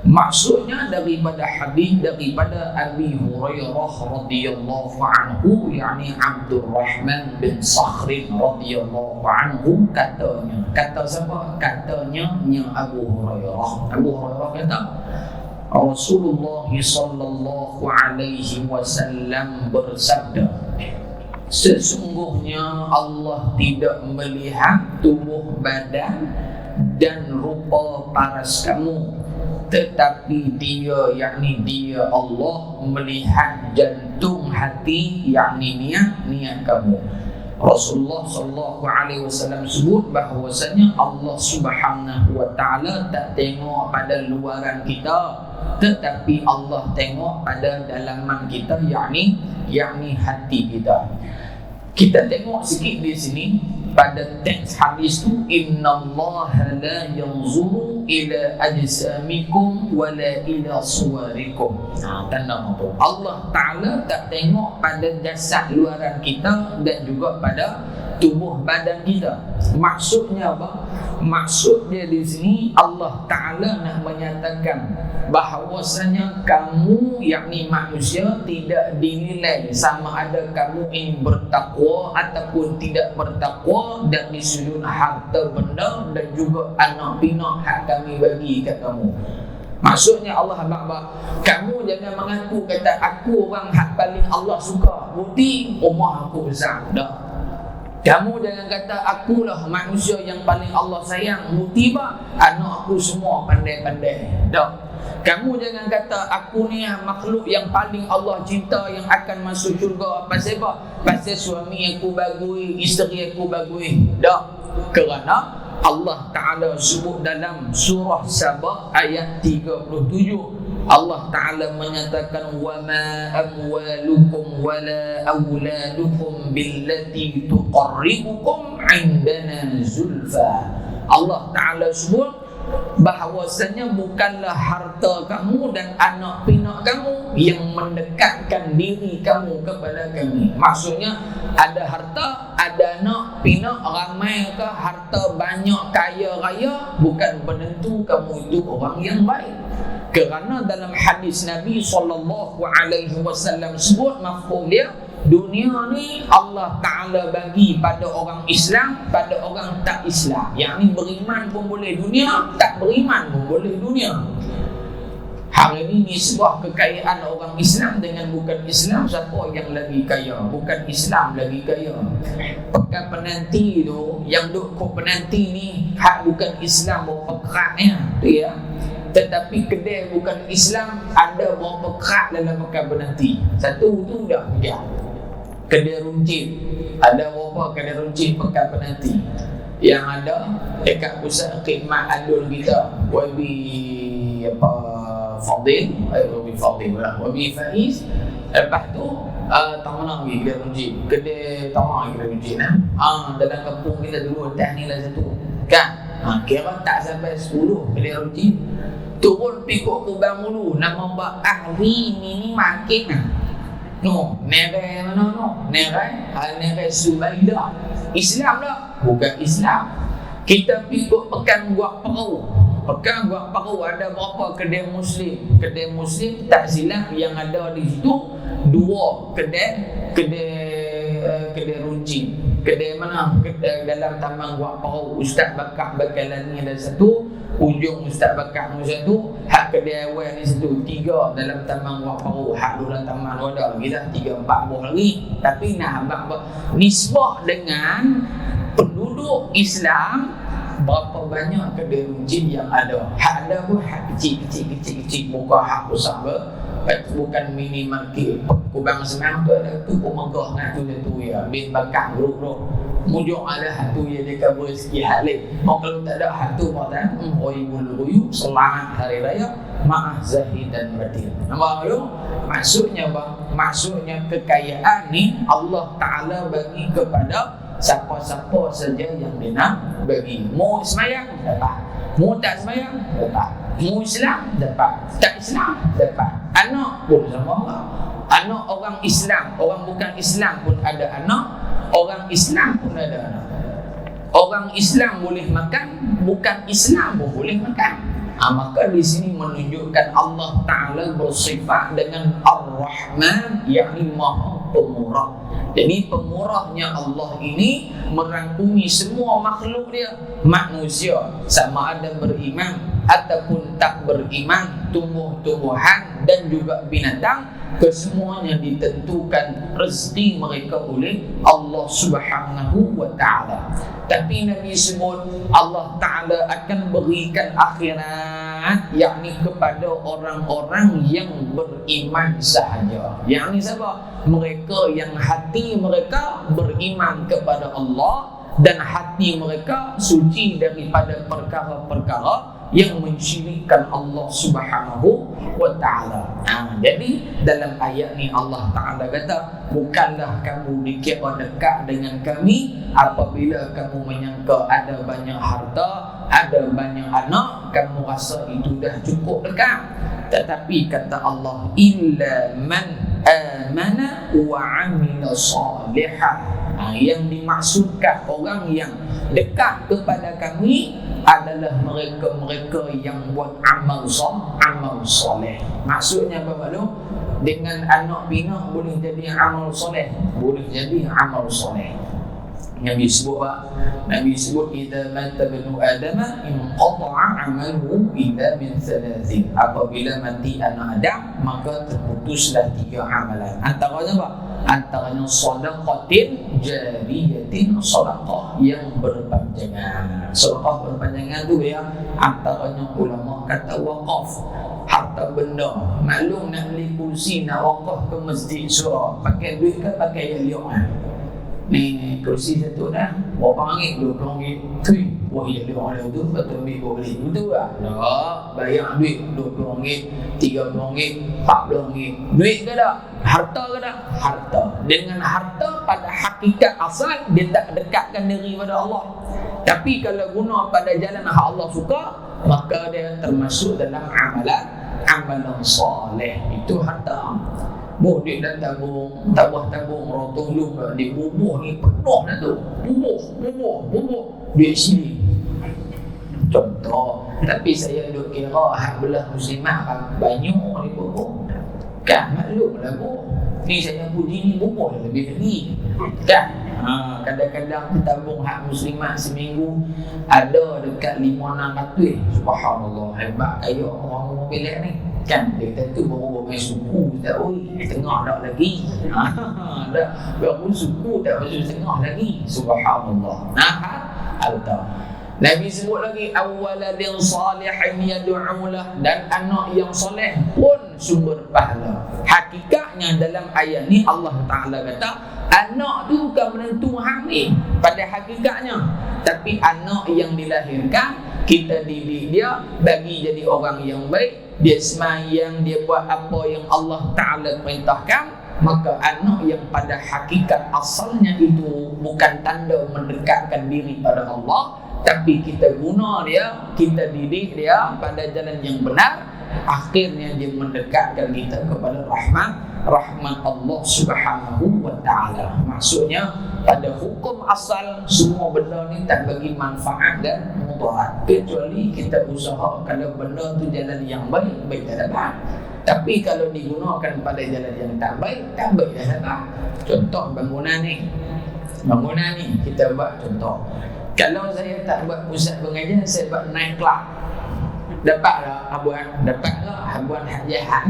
Maksudnya daripada hadis daripada Abi Hurairah radhiyallahu anhu, yakni Abdurrahman bin Sakhr radhiyallahu anhu, kata siapa? Katanya Abu Hurairah. Abu Hurairah kata Rasulullah sallallahu alaihi wasallam bersabda, sesungguhnya Allah tidak melihat tubuh badan dan rupa paras kamu, tetapi dia, yakni dia Allah, melihat jantung hati, yakni niat kamu. Rasulullah sallallahu alaihi wasallam sebut bahawasanya Allah Subhanahu wa taala tak tengok pada luaran kita, tetapi Allah tengok pada dalaman kita, yakni hati kita. Kita tengok sikit di sini pada teks hadis tu, innallaha la yanzuru ila ajsamikum wala ila suwarikum. Tanda apa? Allah Ta'ala tak tengok pada jasad luaran kita dan juga pada tubuh badan kita. Maksudnya apa? Maksudnya di sini Allah Ta'ala nak menyatakan bahawasanya kamu, yakni manusia, tidak dinilai sama ada kamu ini bertakwa ataupun tidak bertakwa dari sudut harta benda dan juga anak pinak hak kami bagi kat kamu. Maksudnya Allah abang, kamu jangan mengaku kata aku orang hak paling Allah suka, bukti rumah aku besar. Dah. Kamu jangan kata akulah manusia yang paling Allah sayang, bukti apa? Anak aku semua pandai-pandai. Dah. Kamu jangan kata aku ni makhluk yang paling Allah cinta yang akan masuk syurga. Pasal apa? Pasal suami aku bagus, isteri aku bagus. Dah. Kerana Allah Ta'ala sebut dalam surah Sabah ayat 37, Allah Ta'ala menyatakan wa ma amwalukum wa la auladukum billati tuqarribukum indana zulfa. Allah Ta'ala sebut bahawasanya bukanlah harta kamu dan anak pinak kamu yang mendekatkan diri kamu kepada kami. Maksudnya ada harta, ada anak pinak, ramai ke harta banyak, kaya raya, bukan penentu kamu itu orang yang baik. Kerana dalam hadis Nabi SAW sebut mafhum dia, dunia ni Allah Ta'ala bagi pada orang Islam, pada orang tak Islam. Yang ni beriman pun boleh dunia, tak beriman pun boleh dunia. Hari ini sebuah kekayaan orang Islam dengan bukan Islam, siapa yang lagi kaya? Bukan Islam lagi kaya. Pekan penanti tu, yang duk kok penanti ni hak bukan Islam berapa keratnya tu ya. Tetapi kedai bukan Islam ada berapa kerat dalam pekan penanti. Satu tu dah ya. Kedai runcit, ada berapa kedai runcit pekan penanti yang ada dekat pusat khidmat adul kita, YB apa Fadil, YB Fadil lah, YB Faiz. Lepas tu tak mana lagi kedai runcit, kedai tak mana kedai runcit dalam kampung kita dulu atas ni lah satu kan. Kira tak sampai 10 kedai runcit. Turun pikuk kubang dulu, nama Mbak Ahli ni makin no, nerai mana no? Nerai Subaidah. Islam dah? Bukan Islam. Kita pikuk pekan Guak Parau. Pekan Guak Parau ada berapa kedai Muslim? Kedai Muslim tak silap yang ada di situ 2 kedai runcit. Kedai mana? Kedai dalam Taman Guak Parau. Ustaz Bakar Bakalani ada satu, ujung Ustaz Bakar ni satu, hak kedai awal ni satu. 3 dalam Taman Guak Parau. Hak dalam taman ada lagi dah 3-4 buah lagi. Tapi nak abang nisbah dengan penduduk Islam, berapa banyak kedai runcit yang ada. Hak ada pun hak kecil, bukan hak besar ke. Bukan minimarket. Kubang senang tu ada tu pun megah nak tu ya. Bin bakar buruk-buruk. Mujuk ada hak tu ya, dia cover sikit hak lain. Kalau tak ada hak tu patah royu selamat hari raya maaf zahid dan batil. Nampak tu? Maksudnya bang, maksudnya kekayaan ni Allah Ta'ala bagi kepada siapa-siapa saja yang dia nak bagi. Mau semayang dapat, mau tak semayang dapat, mau Islam dapat, tak Islam dapat. Anak pun sama Allah. Anak orang Islam, orang bukan Islam pun ada anak. Orang Islam pun ada anak. Orang Islam boleh makan, bukan Islam pun boleh makan. Maka di sini menunjukkan Allah Ta'ala bersifat dengan Ar-Rahman, yakni Maha Pemurah. Jadi pemurahnya Allah ini merangkumi semua makhluk dia, manusia sama ada beriman ataupun tak beriman, tumbuh-tumbuhan dan juga binatang, kesemuanya ditentukan rezeki mereka oleh Allah Subhanahu wa Ta'ala. Tapi Nabi sebut Allah Ta'ala akan berikan akhirat, yakni kepada orang-orang yang beriman sahaja. Yakni siapa? Mereka yang hati mereka beriman kepada Allah dan hati mereka suci daripada perkara-perkara yang mensyirikkan Allah Subhanahu wa Ta'ala. Jadi dalam ayat ni Allah Ta'ala kata, bukanlah kamu dikira dekat dengan kami apabila kamu menyangka ada banyak harta, ada banyak anak, kamu rasa itu dah cukup dekat. Tetapi kata Allah, illa man amana wa amila salihan. Yang dimaksudkan orang yang dekat kepada kami adalah mereka-mereka yang buat amal soleh. Maksudnya apa tu? Dengan anak pinak boleh jadi amal soleh, boleh jadi amal soleh. Nabi sebut apa? Nabi sebut idza mata banu adama in qata'a amaluhu illa min thalathin. Apabila mati anak Adam maka terputuslah 3 amalan. Antaranya apa? Antaranya sedaqatin jariyatin, sedekah yang berpanjangan. Sedekah berpanjangan tu ya, antaranya ulama kata wakaf, harta benda. Maklum nak beli kursi nak wakaf ke masjid surah, pakai duit ke pakai yaliok. Ni kursi satu dah berapa ringgit? 20 ringgit. Tui, oh ya dia orang tu betul ambil beli betul lah. Tak, bayar duit RM20, RM30, RM40. Duit ke tak? Harta ke tak? Harta. Dengan harta pada hakikat asal dia tak dekatkan diri pada Allah. Tapi kalau guna pada jalan yang Allah suka, maka dia termasuk dalam amalan soleh. Itu harta. Duit dan tabung, rotong lu di bubuh ni penuh dah tu. Bubuh. Duit sini. Contoh, tapi saya duk kira hak belah muslimat banyak ni bubuh. Kan maklumlah bu. Ni saya puji ni bubuh lebih lagi. Kan? Kadang-kadang tabung hak muslimat seminggu ada dekat 500-600. Subhanallah, hebat kaya orang pilih ni. Kan dia kata tu baru main suku tak oi, tengah dak lagi. Dah baru suku tak masuk tengah lagi. Subhanallah. Harta. Nabi sebut lagi awwaladin salihin yad'ulah, dan anak yang soleh pun sumber pahala. Hakikatnya dalam ayat ni Allah Taala kata anak tu bukan menentu hamil pada hakikatnya, tapi anak yang dilahirkan kita didik dia bagi jadi orang yang baik, dia semayang, dia buat apa yang Allah Ta'ala perintahkan, maka anak yang pada hakikat asalnya itu bukan tanda mendekatkan diri pada Allah, tapi kita guna dia, kita didik dia pada jalan yang benar, akhirnya dia mendekatkan kita kepada rahmat Allah Subhanahu wa Ta'ala. Maksudnya pada hukum asal semua benda ni tak bagi manfaat dan mudarat, kecuali kita usaha kalau benda tu jalan yang baik dah dapat. Tapi kalau digunakan pada jalan yang tak baik dah dapat. Contoh bangunan ni kita buat contoh. Kalau saya tak buat pusat pengajian, saya buat night club, dapat tak habuan hak jahat.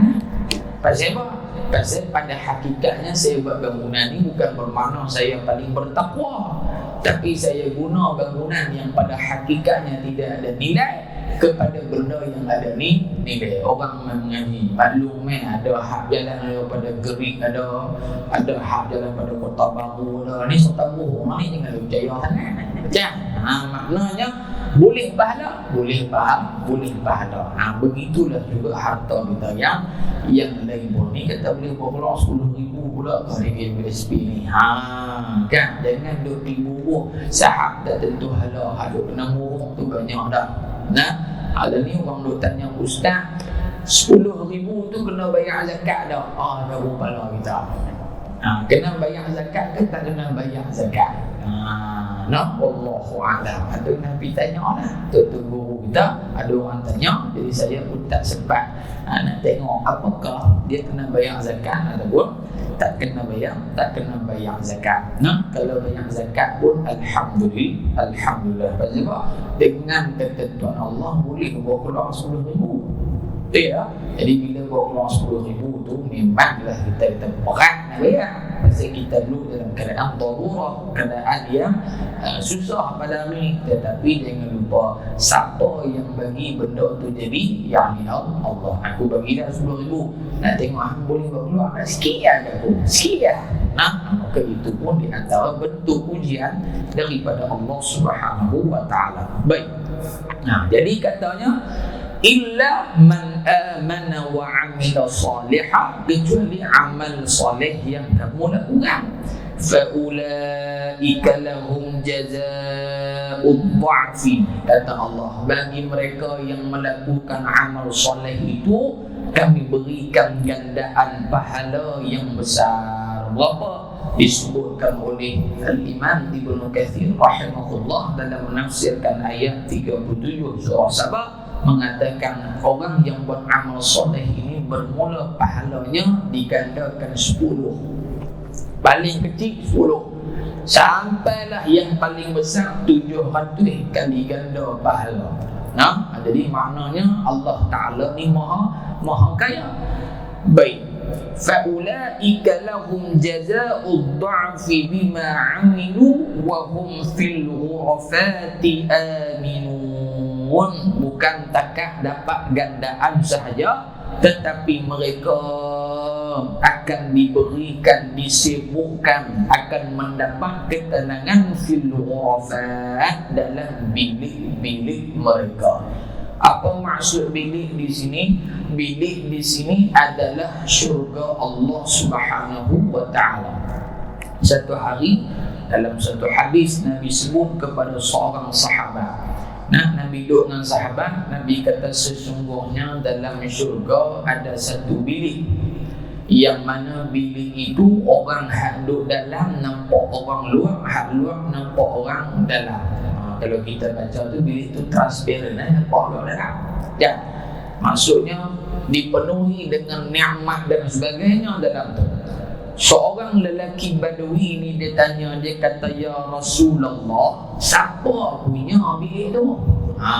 Pasal apa? Pasal pada hakikatnya saya buat bangunan ni bukan bermakna saya paling bertakwa, tapi saya guna bangunan yang pada hakikatnya tidak ada nilai kepada benda yang ada nilai. Orang mengaji maklum ada hak jalan daripada Gerik, ada hak jalan pada Kota Baru lah. Ni Kota Baru ni jangan percaya sangat. Maknanya boleh pahala. Begitulah juga harta kita yang lain pun ni kata boleh berkeluar 10,000 pula kali USP ni. Kan jangan duk dibubuh sahab tak tentu halal, ada kena murung tu banyak dah. Ada ni orang duk tanya ustaz, 10,000 tu kena bayar zakat dah. Dah berpala kita. Kena bayar zakat ke tak kena bayar zakat? Wallahu a'lam. Ada Nabi tanya lah, tu guru kita, ada orang tanya, jadi saya pun tak sempat nak tengok apakah dia kena bayar zakat ataupun tak kena bayar zakat. Kalau bayar zakat pun alhamdulillah. Pasal apa? Dengan ketentuan Allah boleh bawa keluar 10,000. Ya. Jadi bila bawa keluar 10,000 tu memanglah kita berat nak bayar. Pasal kita dulu dalam keadaan darurah, keadaan yang susah pada hari. Tetapi jangan lupa siapa yang bagi benda tu jadi, yakni Allah. Aku bagi dah 10,000, nak tengok aku boleh bawa keluar sikit aku. Maka itu pun di antara bentuk ujian daripada Allah Subhanahu wa Ta'ala. Baik. Jadi katanya illa man amana wa amila salihah, kecuali amal soleh yang kamu lakukan, fa ulaika lahum jazaa'ud dha'fi, kata Allah, bagi mereka yang melakukan amal soleh itu kami berikan gandaan pahala yang besar. Berapa? Disebutkan oleh Al-Imam Ibnu Katsir rahimahullah dalam menafsirkan ayat 37 surah Sabah, mengatakan orang yang buat amal soleh ini bermula pahalanya digandakan 10. Paling kecil 10, sampailah yang paling besar 700 kali ganda pahala. Jadi maknanya Allah Ta'ala ni maha kaya. Baik, faulaika lahum jazaa'ud dha'fi bima 'amilu wa hum fil ghurafati aminun. Bukan takat dapat gandaan sahaja, tetapi mereka akan diberikan, disibukkan, akan mendapat ketenangan fil ghurafat, dalam bilik-bilik mereka. Apa maksud bilik di sini? Bilik di sini adalah syurga Allah Subhanahu wa taala. Satu hari dalam satu hadis Nabi sebut kepada seorang sahabat. Nabi duduk dengan sahabat, Nabi kata sesungguhnya dalam syurga ada satu bilik, yang mana bilik itu orang hak duduk dalam nampak orang luar, hak luar nampak orang dalam. Kalau kita baca tu bilik tu transparent, nampak luar dalam. Ya, maksudnya dipenuhi dengan nikmat dan sebagainya dalam tu. Seorang lelaki Badui ni dia tanya, dia kata, ya Rasulullah, siapa punya bilik tu?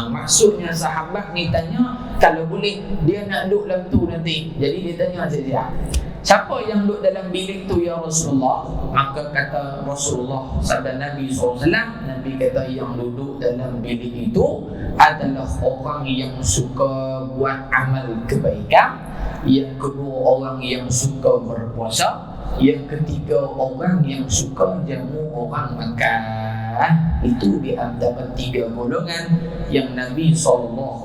Maksudnya sahabat ni tanya, kalau boleh dia nak duduk dalam tu nanti. Jadi dia tanya dia, siapa yang duduk dalam bilik tu ya Rasulullah? Maka kata Rasulullah sabda Nabi SAW, Nabi kata yang duduk dalam bilik itu adalah orang yang suka buat amal kebaikan, yang kedua orang yang suka berpuasa, yang ketiga orang yang suka jamu orang makan. Itu di antara tiga golongan yang Nabi SAW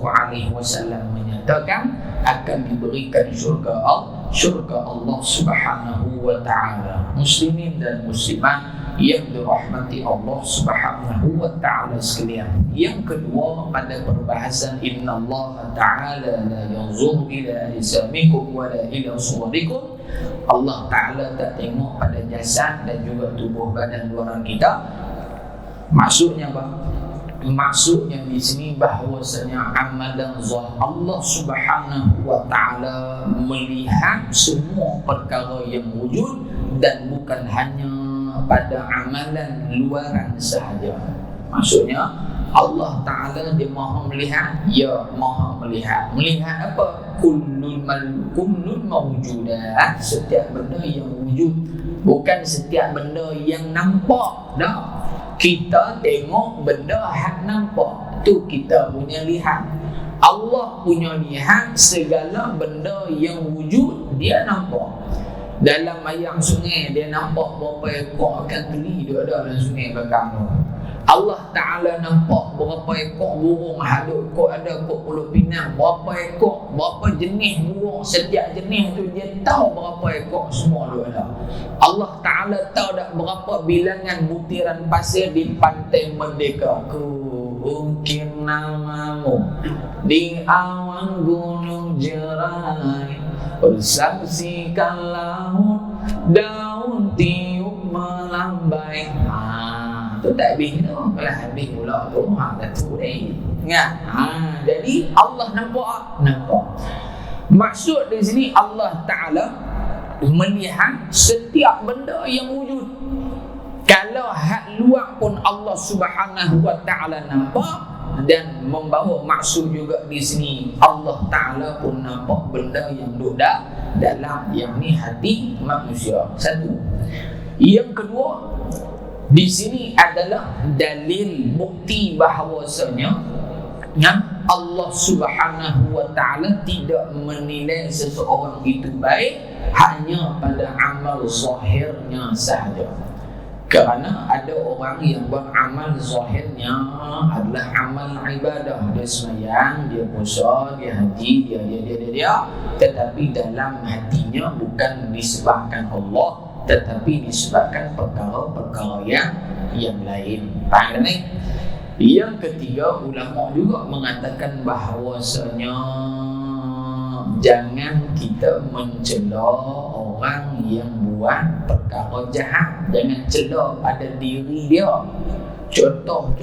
menyatakan akan diberikan syurga Allah Subhanahu wa taala. Muslimin dan muslimat yang dirahmati Allah Subhanahu wa taala sekalian. Yang kedua pada perbahasan innallaha ta'ala la yanzuru ila ajsamikum wa la ila suwarikum. Allah Ta'ala tak tengok pada jasad dan juga tubuh badan luaran kita. Maksudnya apa? Maksudnya di sini bahawasanya amalan zahir Allah Subhanahu wa taala melihat semua perkara yang wujud dan bukan hanya pada amalan luaran sahaja. Maksudnya Allah Ta'ala dia maha melihat, ya maha melihat. Melihat apa? Kullul mawjudat, setiap benda yang wujud, bukan setiap benda yang nampak. Dah, kita tengok benda hak nampak, tu kita punya lihat. Allah punya lihat segala benda yang wujud dia nampak. Dalam ayam sungai dia nampak berapa ekor ikan teli dia ada dalam sungai belakang tu. Allah Ta'ala nampak berapa ekor burung, ada ekor Pulau Pinang, berapa ekor, berapa jenis burung, setiap jenis tu dia tahu berapa ekor, semua dia ada. Allah Ta'ala tahu tak berapa bilangan butiran pasir di pantai Merdeka. Ukir namamu di awan gunung jerai, bersaksikan laut daun tiup melambai. Tu tak habis tu, kalau habis pula tu dah tu ni. Ingat? Jadi Allah nampak. Maksud di sini Allah Ta'ala melihat setiap benda yang wujud. Kalau hak luar pun Allah Subhanahu wa taala nampak, dan membawa maksud juga di sini Allah Ta'ala pun nampak benda yang duduk dalam, yang ni hati manusia. Satu. Yang kedua, di sini adalah dalil bukti bahawasanya Allah Subhanahu wa taala tidak menilai seseorang itu baik hanya pada amal zahirnya sahaja. Kerana ada orang yang beramal zahirnya adalah amal ibadah, dia sembahyang, dia puasa, dia haji, dia, tetapi dalam hatinya bukan disebabkan Allah, tetapi disebabkan perkara-perkara yang lain. Faham tak? Yang ketiga, ulama juga mengatakan bahawasanya jangan kita mencela orang yang buat perkara jahat. Jangan cela pada diri dia. Contoh,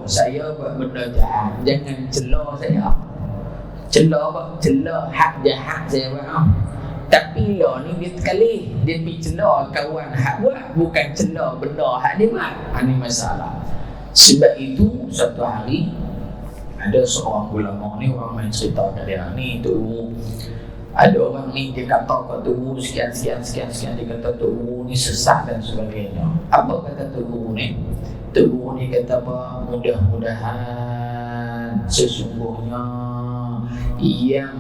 saya buat benda jahat, jangan cela saya. Cela apa? Cela hak jahat saya buat. Tapi lah ni dia sekali dia pergi cela kawan hak buat, bukan cela benda hak dia buat. Ini masalah. Sebab itu satu hari ada seorang ulama ni, orang main cerita kat dia ni, tu ada orang ni dia kata kat tu guru sekian, dia kata tu guru ni sesat dan sebagainya. Apa kata tu guru ni? Tu guru ni kata apa? Mudah-mudahan sesungguhnya yang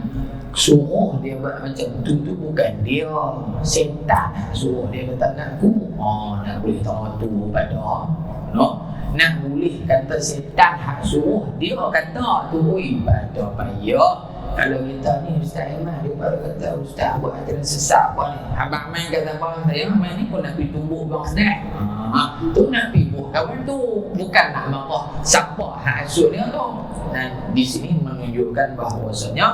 suruh dia buat macam tu bukan dia, setan suruh dia kata nak aku. Nak boleh tahu tu pada no? Nak boleh kata setan hak suruh dia kata tu, oi pada payah. Kalau kita ni Ustaz Iman dia baru kata Ustaz buat ajaran sesat apa ni, abang main kata apa, saya main ni pun nak pergi tumbuk bang Ustaz. Tu nak pergi buat kawan tu, bukan nak marah siapa hak asuk dia tu. Dan di sini menunjukkan bahawasanya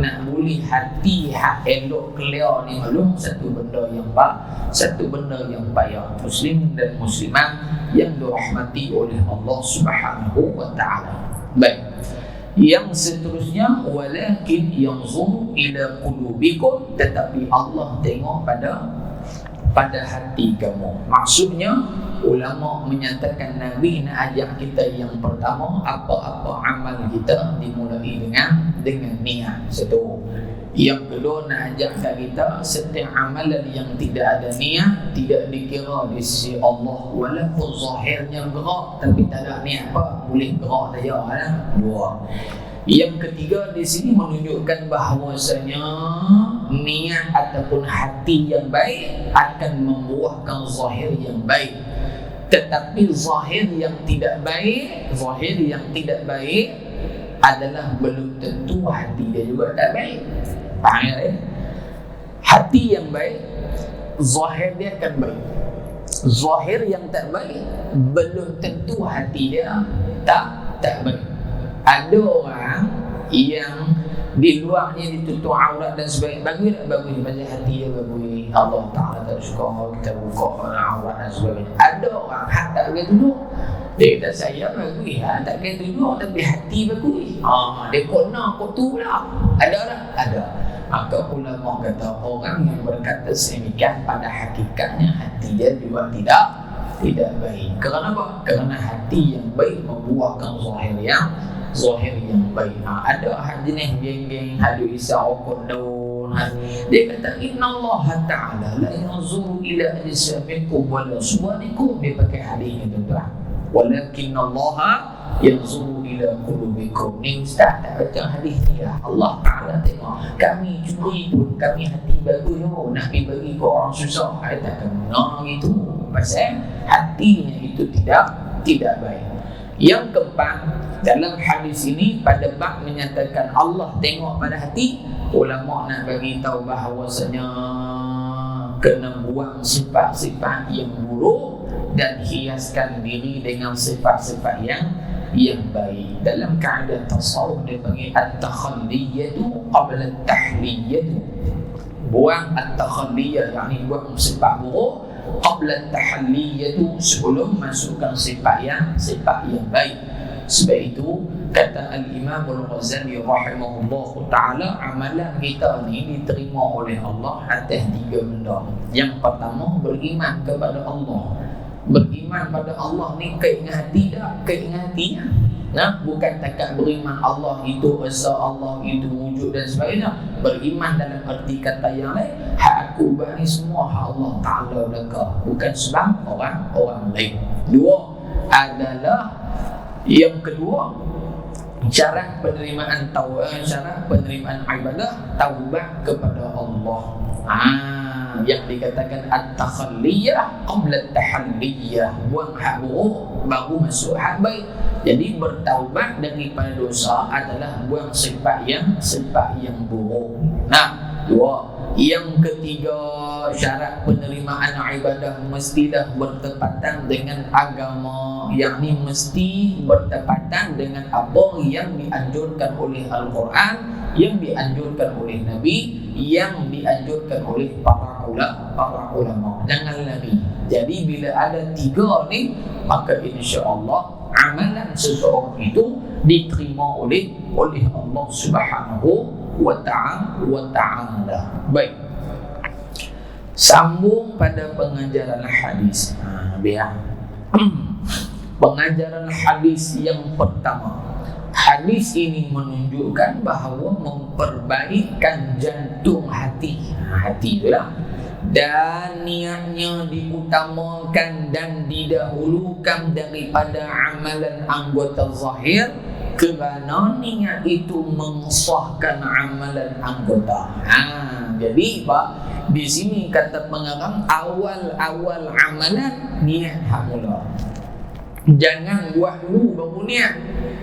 nak boleh hati hak elok clear ni maklum satu benda yang payah. Muslim dan muslimah yang dirahmati oleh Allah Subhanahu wa taala. Baik. Yang seterusnya walakin yanzuru ila qulubikum, tetapi Allah tengok pada hati kamu. Maksudnya ulama menyatakan Nabi nak ajak kita yang pertama, apa-apa amal kita dimulai dengan niat. Satu. Yang kedua nak ajak kita setiap amalan yang tidak ada niat tidak dikira di sisi Allah, walaupun zahirnya gerak tapi tak ada niat apa, boleh gerak saja lah. Dua. Yang ketiga di sini menunjukkan bahawasanya niat ataupun hati yang baik akan membuahkan zahir yang baik. Tetapi zahir yang tidak baik adalah belum tentu hati dia juga tak baik. Faham ya? Hati yang baik, zahir dia akan baik. Zahir yang tak baik, belum tentu hati dia tak baik. Ada orang yang di luarnya ditutup aurat dan sebagainya, bagus tak bagus, macam hati dia bagus, Allah Ta'ala tak suka kita buka aurat dan sebagainya. Ada orang hak tak boleh duduk, dia kata saya bagus tak boleh duduk tapi hati bagus. Dia kona kok tu lah. Ada tak? Ada. Maka ulama kata orang yang berkata sedemikian pada hakikatnya hati dia juga tidak baik. Kerana apa? Kerana hati yang baik membuahkan zahir yang baik. Ada jenis geng-geng hadu isa okon daun. Dia kata innallaha ta'ala la yanzuru ila ajsamikum wala suwarikum. Dia pakai hadis ni tuan-tuan. Walakinnallaha yanzuru ila qulubikum. Ni ustaz tak baca hadis ni lah. Allah Ta'ala tengok kami curi pun kami hati bagus nak pergi bagi ke orang susah. Kata kena gitu. Pasal hatinya itu tidak baik. Yang keempat, dalam hadis ini pada bab menyatakan Allah tengok pada hati, ulama nak bagi tahu bahawasanya kena buang sifat-sifat yang buruk dan hiaskan diri dengan sifat-sifat yang baik. Dalam kaedah tasawuf dia panggil at-takhalliyatu qabla at-tahliyatu. Buang at-takhalliyah, yakni buang sifat buruk qabla at-tahalliyatu, sebelum masukkan sifat yang baik. Sebab itu kata Al-Imam Al-Ghazali rahimahullah ta'ala, amalan kita ni diterima oleh Allah atas 3 benda. Yang pertama, beriman kepada Allah. Beriman pada Allah ni kait dengan hati tak? Kait dengan hati. Bukan takat beriman Allah itu esa, Allah itu wujud dan sebagainya. Beriman dalam arti kata yang lain, hak aku buat ni semua hak Allah Ta'ala belaka, bukan sebab orang lain. Dua adalah yang kedua, syarat penerimaan ibadah taubat kepada Allah. Yang dikatakan at-takhalliyah qabla at-tahalliyah, buang hak buruk baru masuk hak baik. Jadi bertaubat daripada dosa adalah buang sifat yang buruk. Dua. Yang ketiga, syarat penerimaan ibadah mestilah bertepatan dengan agama, yakni mesti bertepatan dengan apa yang dianjurkan oleh Al-Quran, yang dianjurkan oleh Nabi, yang dianjurkan oleh para ulama. Jangan lari. Jadi bila ada 3 ni, maka insya-Allah amalan seseorang itu diterima oleh Allah Subhanahu wa ta'ala. Baik. Sambung pada pengajaran hadis. Biar. Pengajaran hadis yang pertama. Hadis ini menunjukkan bahawa memperbaikkan jantung hati. Hati itulah. Dan niatnya diutamakan dan didahulukan daripada amalan anggota zahir Kerana niat itu mengesahkan amalan anggota. Jadi Pak, di sini kata pengarang awal amalan niat hak mula. Jangan buat dulu baru niat.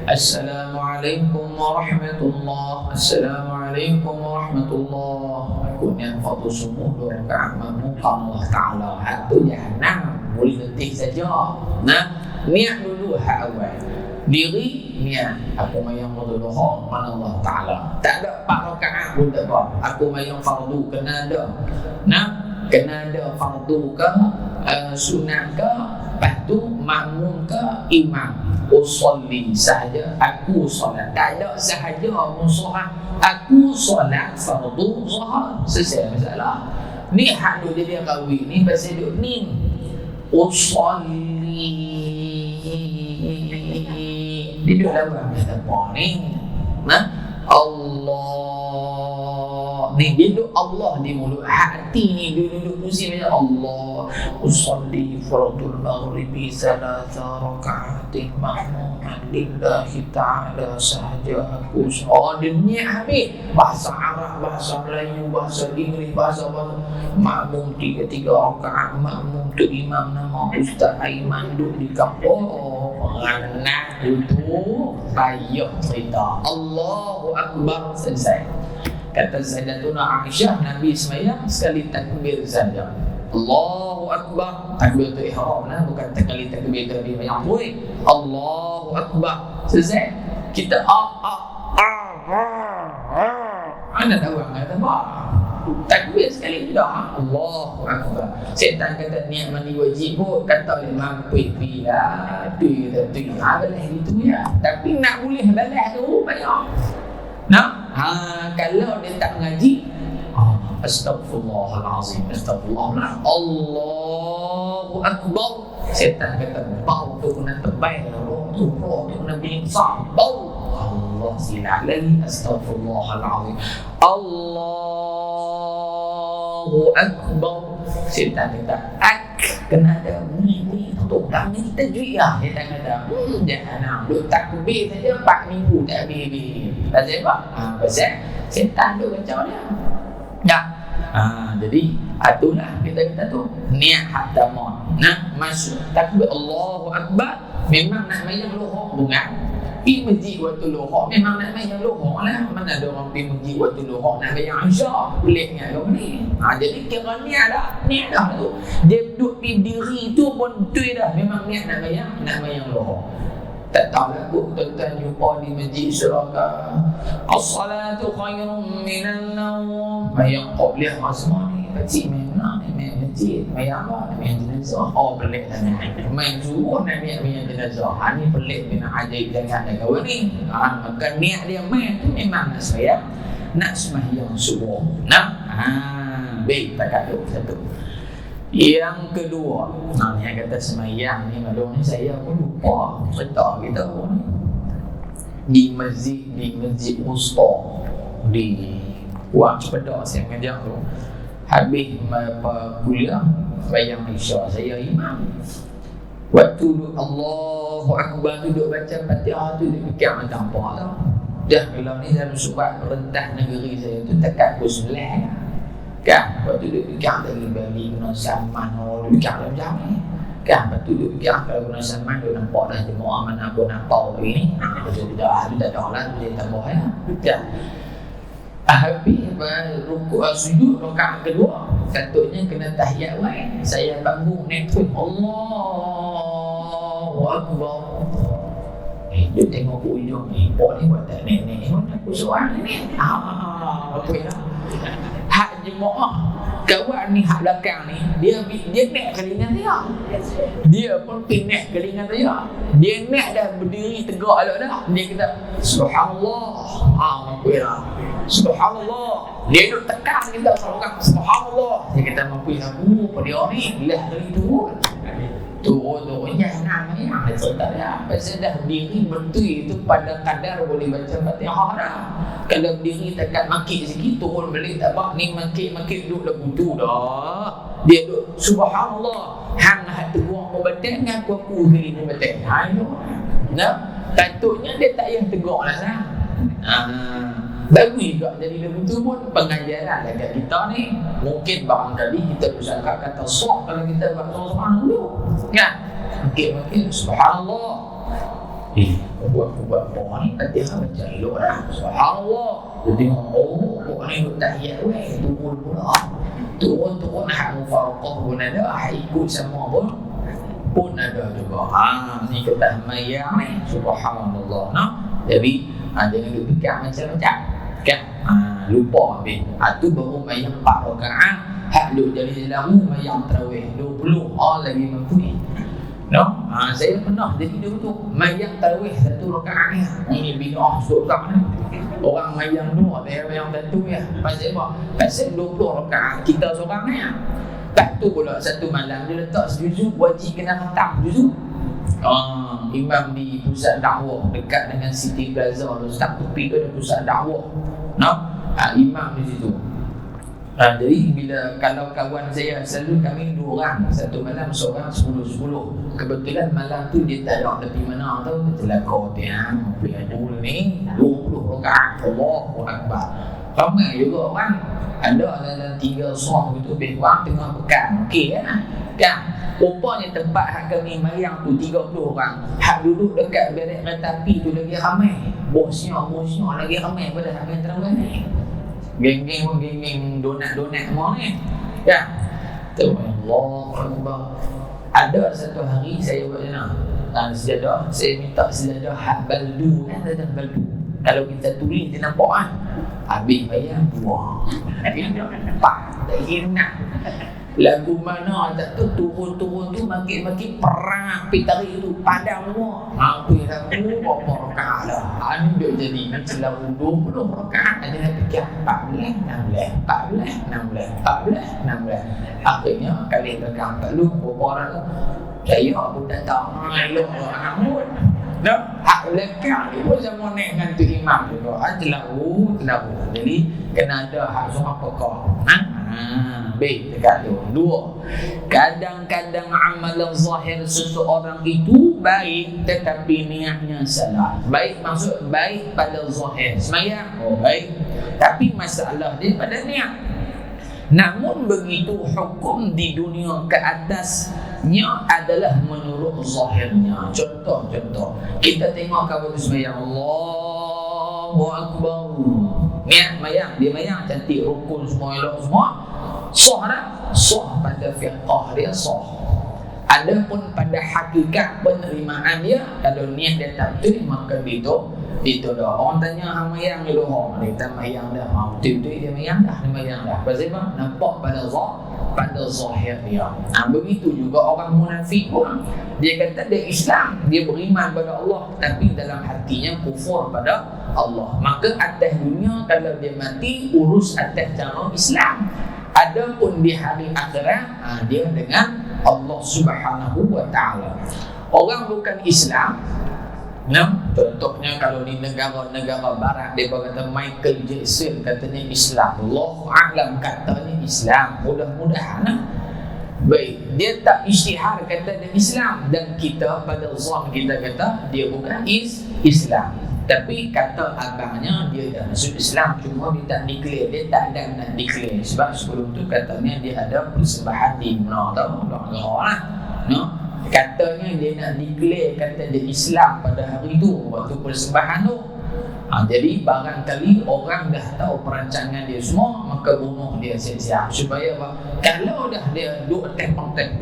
Assalamualaikum warahmatullahi. Assalamualaikum warahmatullahi. Aku niat fardu subuh 2 rakaat makmum Allah Taala. Itu jangan boleh letih saja. Nah, niat dulu hak awal. Diri niat aku mayang fardu duha mana Allah Taala. Tak ada 4 rakaat pun tak apa. Aku mayang fardu kena ada. Nah, kena ada fardu ke sunat ke, lepas tu makmum ke imam. Usolli sahaja aku solat. Tak ada sahaja musolah aku solat fardu zuhur. Selesai masalah. Ni hak duk jadi rawi ni pasal duk ni usolli. Dia duduk dalam apa ni? Allah ni dia duduk Allah di mulut. Hati ni duduk pusing macam Allah. Usolli fardul maghribi 3 rakaatin mahmuman lillahi ta'ala sahaja aku. Oh, dia niat habis. Bahasa Arab, bahasa Melayu, bahasa Inggeris, bahasa makmum 3 rakaat. Makmum tu imam nama Ustaz Aiman duduk di kampung. Anak itu payah cerita. Allahu Akbar selesai. Kata Sayyidatuna Aisyah, Nabi sembahyang sekali takbir saja. Allahu Akbar. Takbir tu ihram lah, bukan sekali takbir Nabi sembahyang pun. Allahu Akbar. Selesai. Kita mana tahu orang kata apa? Takbir sekali sudah. Allahu Akbar. Setan kata niat mandi wajib pun kata mampu bila tu balas itu ya. Tapi nak boleh balas tu banyak. Nah, kalau dia tak mengaji, Astaghfirullahalazim, Astaghfirullah. Allahu Akbar. Setan kata bau tu kena tebal, roh tu kena bincang. Bau. Allah silap lagi. Astaghfirullahalazim. Allahu Akbar. Setan kata kena ada bunyi untuk kami tajwid lah. Setan kata jangan duk takbir saja 4 minggu tak habis-habis. Pasal apa? Pasal setan tu macam mana? Ya. Jadi itulah kita kata tu niat hataman. Nah, masuk takbir Allahu Akbar memang nak mayang lohor bukan? Pergi masjid waktu lohor memang nak mayang lohor lah. Mana ada orang pergi masjid waktu lohor nak mayang Isyak. Peliknya kau ni. Jadi kira niat dah tu. Dia duduk di diri tu pun tu dah memang niat nak mayang lohor. Tak tahu lah tuan-tuan jumpa di masjid Suraka as-salatu khairun minan nawm. Mayang qobliyah semua ni kecil memang main masjid. Mayang apa? Mayang jenazah. Oh, pelik lah ni. Main suruh nak mayang jenazah. Ni pelik bina ajaib jangan ada kawan ni. Maka niat dia main tu memang nak sembahyang subuh. Baik, tak kata satu. Yang kedua, ni kata semayang ni maklum ni saya pun lupa cerita kita pun di masjid Wusta di Wak Cepedak saya mengajar tu. Habis kuliah bayang Isyak saya imam. Waktu duduk Allahu Akbar duduk baca Fatihah tu dia fikir macam apa tau. Dah kalau ni dalam sebab rentah negeri saya tu dekat Kuslah kan, waktu dia fikir dari Bali guna saman, dia fikir macam ni kan, waktu dia fikir kalau guna saman dia nampak dah jemaah mana pun nampak lagi ni. Dia tak ada lah, dia tambah ya kan. Habis rukuk sujud rakaat kedua katanya kena tahiyat wai. Saya bangun naik tu Allahu Akbar. Dia tengok ke ujung ni, pok ni buat tak nenek mana aku soal ni. Okey lah. Hak jemaah kawan ni hak belakang ni dia naik kelingan dia. Dia pun naik kelingan dia. Dia naik dah berdiri tegak elok dah. Dia kata subhanallah. Mampulah. Subhanallah. Dia duk tekan kita orang subhanallah. Dia kata mampulah apa dia ni lah dari turun. Turun-turunnya namanya cerita dia. Pasal dah berdiri berdiri itu pada kadar boleh baca Fatihah dah. Kalau berdiri dekat makik sikit turun balik tak apa. Ni makik duduk dah butuh dah. Dia duduk subhanallah. Hang hat teguang membatik dengan aku kiri membatik. Nah, Patutnya dia tak payah tegur lah. Bagus juga jadi begitu pun pengajaran dekat kita ni. Mungkin barangkali kita bersangka kata sok kalau kita buat subhanallah dulu kan. Mungkin subhanallah buat orang ni tak dia macam elok lah subhanallah. Dia tengok orang ni duduk tahiyat turun pula turun hak mufaraqah pun ada, hak ikut sama pun ada juga. Ni kata mayang ni subhanallah jadi jangan duk fikir macam-macam kan. Lupa habis. Tu baru mayang 4 rakaat. Hak duk jadi lagu mayang tarawih 20 lagi mampu. Saya pernah jadi dulu tu mayang tarawih 1 rakaat. Ini bid'ah sultan. Orang mayang 2 dia mayang 1 ya. Pasal apa? Pasal 20 rakaat kita seorang ni. Tak tu pula satu malam dia letak sejuzuk wajib kena khatam juzuk. Imam di pusat dakwah dekat dengan City Plaza Ustaz Tepi tu ada pusat dakwah. Imam di situ. Jadi bila kalau kawan saya selalu kami 2 orang satu malam seorang 10-10. Kebetulan malam tu dia tak ada tepi mana tu celaka dia. Pihak ni 20 rakaat. Allahu Akbar. Ramai juga orang. Ada dalam 3 song gitu lebih kurang tengah pekan. Okey kan? Rupanya tempat hak kami mayang tu 30 orang. Hak duduk dekat berak kereta api tu lagi ramai. Bosnya lagi ramai pada hak yang terawih ni. Geng-geng donat semua ni. Ya. Allahu Akbar. Ada satu hari saya buat macam sejadah, saya minta sejadah hak baldu kan, ada baldu. Kalau kita tulis dia nampak kan. Habis bayar 2. Dia nampak. Tak kira lagu mana tak tu turun tu makin perang pitari tu padam semua. Aku lagu berapa rakaat dah. Dia jadi macam lagu 20 rakaat ada fikir 14, 16. Akhirnya kali rekam tak lu berapa orang tu. Saya pun tak tahu elok amun. Hak lekang ni pun sama naik dengan tu imam juga. Lagu. Jadi kena ada hak semua pokok. Baik dekat tu. 2. Kadang-kadang amalan zahir seseorang itu baik tetapi niatnya salah. Baik maksud baik pada zahir sembahyang baik, tapi masalah dia pada niat. Namun begitu hukum di dunia ke atasnya adalah menurut zahirnya. Contoh kita tengok kawan tu sembahyang Allahu Akbar, niat mayang, dia mayang cantik, rukun semua elok semua, sah dah, sah pada fiqah dia sah. Adapun pada hakikat penerimaan dia, kalau niat dia tak betul maka itu dah. Orang tanya hang mayang dulu, dia tak mayang dah, betul dia mayang dah, pasal apa? Nampak pada zahir dia. Begitu juga orang munafik pun, dia kata dia Islam, dia beriman pada Allah, tapi dalam hatinya kufur pada Allah. Maka atas dunia kalau dia mati urus atas cara Islam. Adapun di hari akhirat dia dengan Allah Subhanahu wa taala. Orang bukan Islam, contohnya kalau di negara-negara barat dia kata Michael Jackson katanya Islam, Allahu a'lam katanya Islam, mudah-mudahan baik, dia tak isytihar kata dia Islam, dan kita pada zon kita kata dia bukan Islam. Tapi kata abangnya dia dah masuk Islam, cuma dia tak declare, dia tak ada nak declare. Sebab sebelum tu katanya dia ada persembahan di mana tahu lah. Katanya dia nak declare kata dia Islam pada hari tu, waktu persembahan tu. Jadi barangkali orang dah tahu perancangan dia semua, maka bunuh dia siap-siap. Supaya apa? Kalau dah dia duk attack 10,000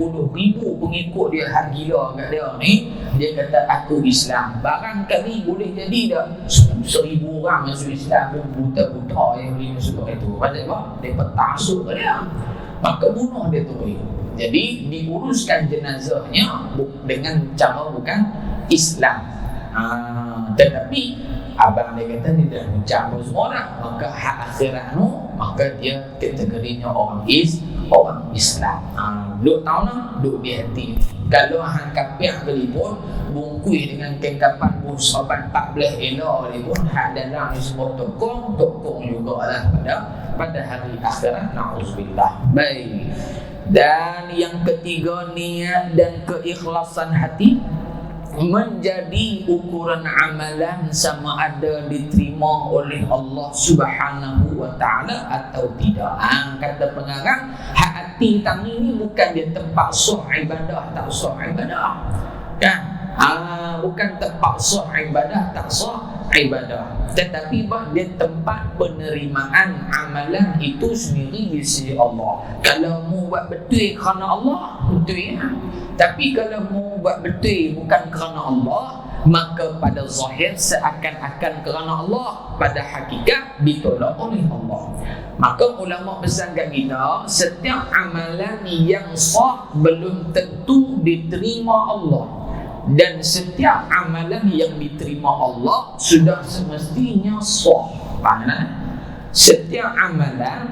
pengikut dia, hak gila kat dia ni, dia kata aku Islam, barangkali boleh jadi dah 1,000 orang masuk Islam pun buta-buta yang boleh masuk ke itu. Pasal apa? Dia taksub ke dia, maka bunuh dia tu. Jadi diuruskan jenazahnya dengan cara bukan Islam. Tetapi abang dia kata dia dah mencampur semua dah, maka hak akhirat tu, maka dia kategorinya orang Islam. Duk tahu nak, duk di hati. Kalau hang kafir sekalipun bungkus dengan kain kapan saban 14 elok sekalipun, hak dalam ni semua tokong jugalah pada hari akhirat. Na'udzubillah. Baik. Dan yang ketiga, niat dan keikhlasan hati. menjadi ukuran amalan sama ada diterima oleh Allah Subhanahu wa taala atau tidak. Kata pengarang, hati tangan ini bukan dia tempat sah ibadah, tak sah ibadah. Kan? Bukan tempat sah ibadah, tak sah ibadah. Tetapi dia tempat penerimaan amalan itu sendiri di sisi Allah. Kalau mau buat betul kerana Allah, betul ya. Tapi kalau mau buat betul bukan kerana Allah, maka pada zahir seakan-akan kerana Allah, pada hakikat ditolak oleh Allah. Maka ulama pesan kat kita, setiap amalan yang sah belum tentu diterima Allah. Dan setiap amalan yang diterima Allah sudah semestinya sah. Faham tak? Setiap amalan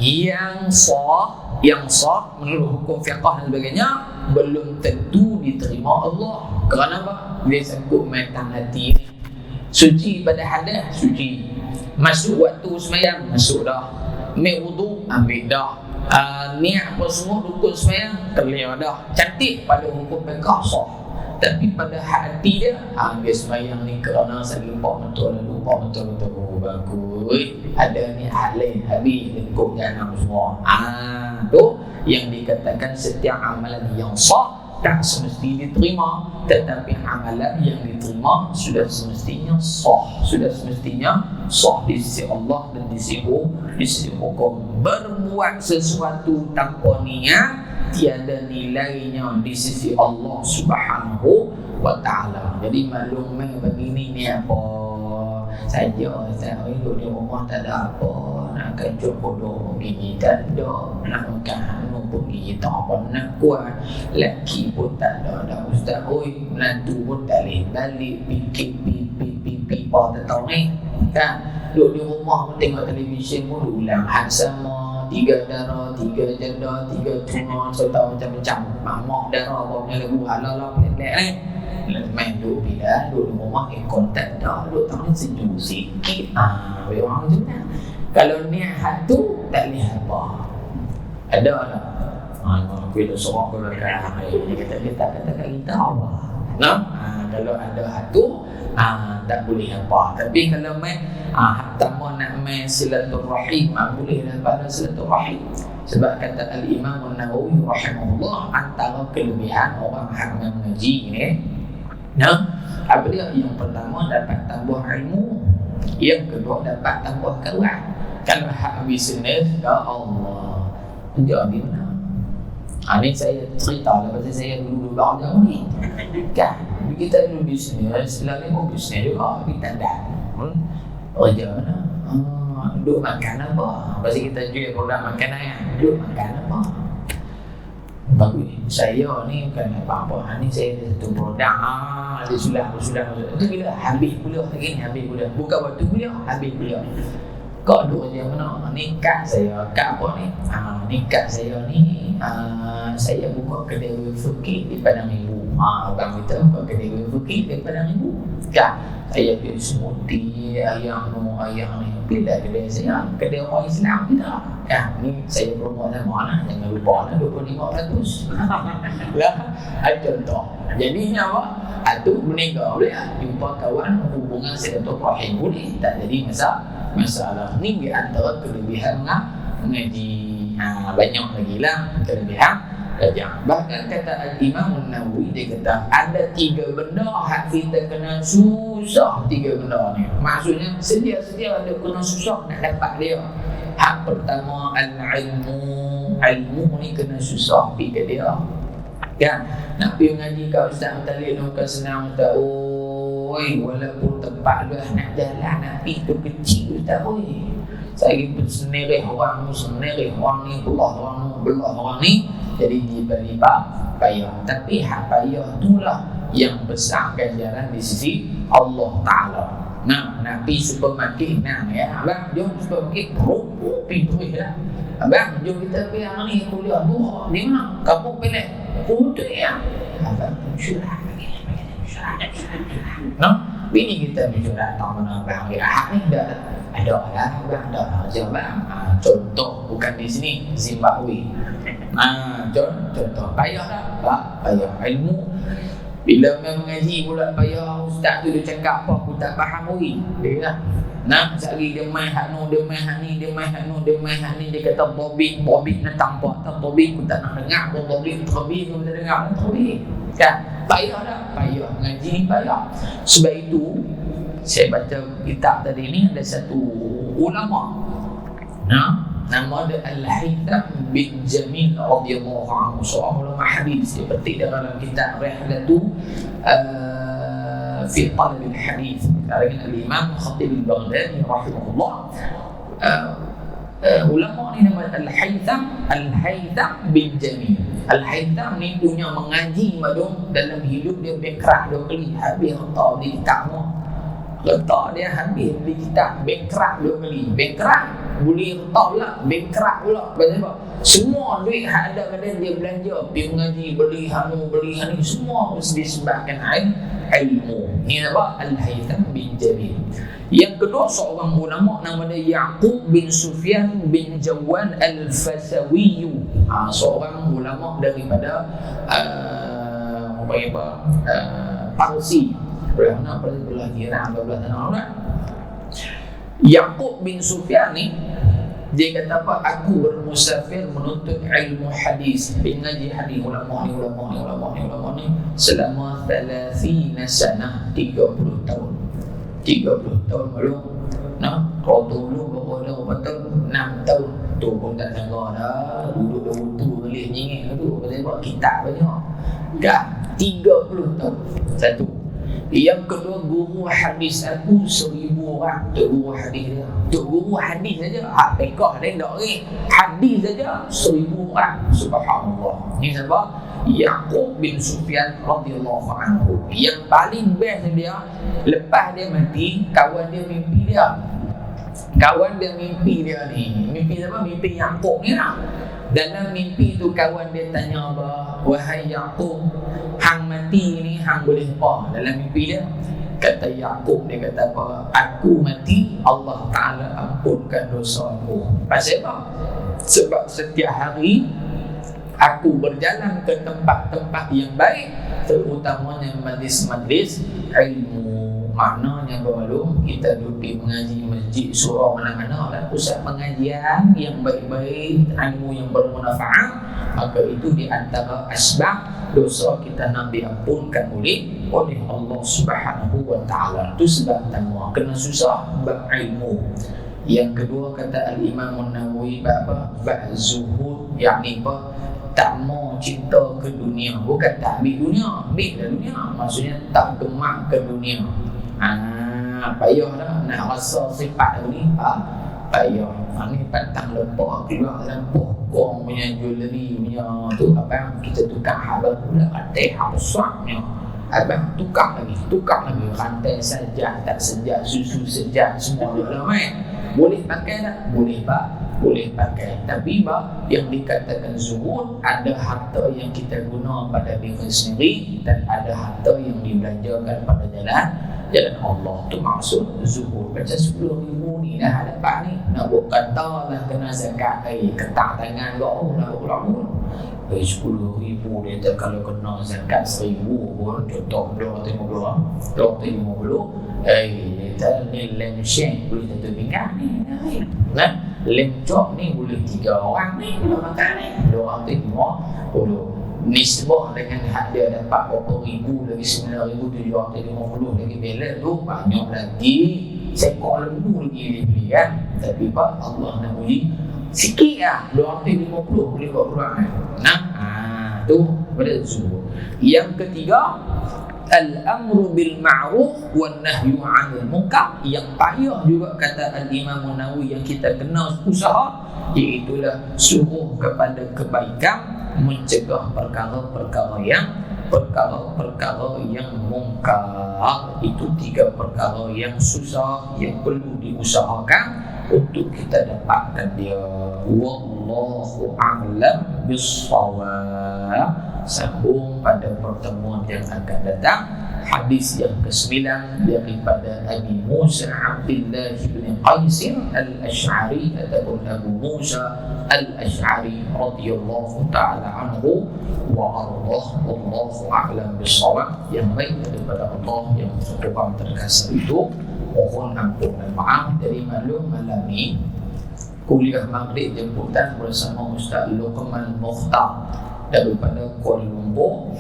yang sah menurut hukum fiqh dan sebagainya belum tentu diterima Allah. Kerana apa? Dia sangkut maitan hati ni. Suci pada hadas, suci. Masuk waktu sembahyang, masuk dah. Ambil wudu, ambil dah. Niat apa semua rukun sembahyang, clear dah. Cantik pada hukum fiqh sah. Tapi pada hati dia, dia sembahyang ni kerana saya lupa betul. Oh, bagus. Ada ni hal lain, habis lengkup jahanam semua. Tu yang dikatakan setiap amalan yang sah tak semesti diterima. Tetapi amalan yang diterima sudah semestinya sah. Sudah semestinya sah di sisi Allah dan di sisi hukum. Berbuat sesuatu tanpa niat tiada nilainya di sisi Allah Subhanahu wa taala. Jadi maklum begini ni apa saja saya hidup di rumah tak ada apa, nak kencur bodoh gigi tak ada, nak makan anu pun gigi tak apa nak kuat, laki pun tak ada, dah ustaz oi menantu pun tak boleh balik, pikir pipa tak tahu ni kan. Duduk di rumah pun tengok televisyen pun ulang hal sama, 3 darah, 3 janda, 3 tuna, serta macam-macam mak darah apa punya lagu halal pelik-pelik ni. Main duduk bila duduk di rumah kontak dah, duduk tangan sejuk sikit. Bagi orang macam mana? Kalau niat hatu tak lihat apa. Ada tak? Kalau kita seorang keluarga kita kata kat kita apa? Nah, kalau ada hatu tak boleh apa. Tapi kalau main pertama nak main silaturahim, boleh pada silaturahim. Sebab kata Al-Imam An-Nawawi rahimahullah, antara kelebihan orang yang mengaji ni, apa dia? Yang pertama dapat tambah ilmu, yang kedua dapat tambah kawan. Kalau habis ni, ya Allah, jadi mana? Ini saya cerita lah pasal saya dulu belajar ni. Kan? Kita dulu bisnes, selalu mau bisnes juga, kita dah. Kerja mana? Duduk makan apa? Pasal kita jual produk makanan kan? Duduk makan apa? Bagus. Saya ni bukan apa-apa. Ni saya ada satu produk. Dia sudah. Itu bila habis kuliah lagi ni, habis kuliah. Bukan waktu kuliah, habis kuliah. Kau duduk je mana? Ni kad saya. Kad apa ni? Ni kad saya ni. Saya buka kedai fikir di Padang Ibu. Abang kita buka kedai fikir di Padang Ibu. Kan? Saya pergi smoothie, ayam ni. Bila kedai saya, kedai orang Islam kita. Kan? Ni saya promote sama lah. Jangan lupa lah 25%. Lah, contoh. Jadinya apa? Itu meninggal boleh lah. Jumpa kawan, hubungan silaturahim boleh. Tak jadi masalah. Ni di antara kelebihan mengaji. Banyak lagi lah kelebihan belajar. Bahkan kata Al-Imam An-Nawawi, dia kata ada 3 benda hak kita kena susah. 3 benda ni maksudnya sedia-sedia ada kena susah nak dapat dia. Hak pertama ilmu ni kena susah pergi dia kan. Nak pergi mengaji kat Ustaz Mutalik ni bukan senang Ustaz. Walaupun tempat luas nak jalan nak pergi tu kecil Ustaz. Saya sendiri orang ni belah orang ni, jadi diberi payah. Tapi hak payah itulah yang besar ganjaran di sisi Allah Ta'ala. Nak pergi supermarket, ya abang, jom supermarket, pintu ya abang, jom kita pergi hari ni kuliah duha, di mana? Kampung Pelik, betul ya abang, syurah bini kita mencurah tahu mana abang Ahad ni ada lah abang, ada aja abang. Contoh bukan di sini, Zimbabwe. Contoh payah tak? Payah ilmu Bila mengaji pula payah ustaz tu dia cakap apa aku tak faham lagi. Dia kata nak cari dia main hak nu, dia main hak ni, dia main hak nu, dia main hak ni, dia kata bobik nak tampak tak bobik aku tak nak dengar, bobik terlebih aku tak dengar terlebih. Kan? Payah dah, payah mengaji ni payah. Sebab itu saya baca kitab tadi ni ada satu ulama. Nama dia Al-Haytham bin Jamil radhiyallahu anhu, seorang ulama hadis. Dia petik dalam kitab Rihlatu fi Talab al-Hadis karya Al-Imam Khatib al-Baghdadi rahimahullah. Ulama ni nama Al-Haytham bin Jamil. Al-Haytham ni punya mengaji madung dalam hidup dia bengkrak 2 kali, habis letak di kitab semua. Letak dia habis beli kitab, bengkrak 2 kali. Bengkrak, boleh letak pula, bengkrak pula. Sebab semua duit hak ada kadang dia belanja, pergi mengaji, beli hak ni, semua mesti disebabkan ilmu. Ni apa? Al-Haytham bin Jamil. Yang kedua seorang ulama nama dia Yaqub bin Sufyan bin Jawan Al-Fasawi. Seorang ulama daripada Parsi. Berapa belah kira 12 tahun dah. Yaqub bin Sufyan ni dia kata apa? Aku bermusafir menuntut ilmu hadis, mengaji hadis ulama ni selama 30 sanah, 30 tahun. 30 tahun belum. Kalau dulu berapa tahun? 6 tahun. Tu pun tak sangka dah. Duduk tu boleh nyingit tu. Pasal buat kitab banyak. Dah 30 tahun. Satu. Yang kedua, guru hadis aku 1000 orang. Tok guru hadis dia. Tok guru hadis saja. Hak pekah dia tak lagi. Hadis saja 1000 orang. Subhanallah. Ini siapa? Yaqub bin Sufyan radhiyallahu anhu. Yang paling best dia, lepas dia mati, kawan dia mimpi dia. Kawan dia mimpi dia ni. Mimpi siapa? Mimpi Yaqub ni lah. Dalam mimpi tu kawan dia tanya apa? Wahai Yaqub, hang mati ni hang boleh apa? Dalam mimpi dia kata Yaqub, dia kata apa? Aku mati, Allah Ta'ala ampunkan dosa aku. Pasal apa? Sebab setiap hari aku berjalan ke tempat-tempat yang baik, terutamanya majlis-majlis ilmu. Maknanya bermaklum kita duduk di mengaji masjid, surau mana-mana dan pusat pengajian yang baik-baik, ilmu yang bermanfaat, maka itu di antara asbab dosa kita nak diampunkan oleh Allah Subhanahu wa Ta'ala. Itu sebab pertama, kena susah bab ilmu. Yang kedua kata Al-Imam An-Nawawi bab zuhud, yakni apa? Tak mau cinta ke dunia. Bukan tak ambil dunia, ambil dunia. Maksudnya tak gemar ke dunia. Payah dah nak rasa sifat ni. Payah. Ni pantang lepak keluar dalam pokong punya jewelry punya tu abang kita tukar habang pula rantai hak besarnya. Abang tukar lagi rantai saja, tak sejak, susu sejak, semua dah main. Boleh pakai tak? Boleh pakai. Tapi yang dikatakan zuhud, ada harta yang kita guna pada diri sendiri dan ada harta yang dibelanjakan pada jalan Allah. Tu maksud zuhud. Macam 10,000 ni dah hadapan ni nak buat kata lah kena zakat, ketak tangan kau nak buat pun 10,000 dia tak, kalau kena zakat 1,000 pun contoh 250 dia ni lem shen boleh satu pinggan ni lem cok ni boleh 3 orang ni kalau makan ni 2 orang tu 50 nisbah dengan hak dia dapat berapa ribu lagi 9,750 lagi balance tu banyak lagi sekor lembu lagi dia beli kan. Tapi Allah nak uji sikit lah 250 boleh buat keluar kan. Tu pada zuhud. Yang ketiga al-amru bil ma'ruf wan nahyu 'anil munkar. Yang payah juga kata Al-Imam An-Nawawi yang kita kena usaha, iaitulah suruh kepada kebaikan, mencegah perkara-perkara yang mungkar. Itu 3 perkara yang susah yang perlu diusahakan untuk kita dapatkan dia. Wallahu a'lam bis-shawab. Sambung pada pertemuan yang akan datang. hadis yang ke-9 daripada Abi Musa Abdullah bin Qais al-Ash'ari ataupun Abu Musa al-Ash'ari radhiyallahu ta'ala anhu wa ardah, wallahu a'lam bis-shawab. Yang baik daripada Allah yang kurang terkasar itu mohon ampun dan maaf. Dari maklum malam ni kuliah maghrib jemputan bersama Ustaz Luqman Mukhtar daripada Kuala Lumpur.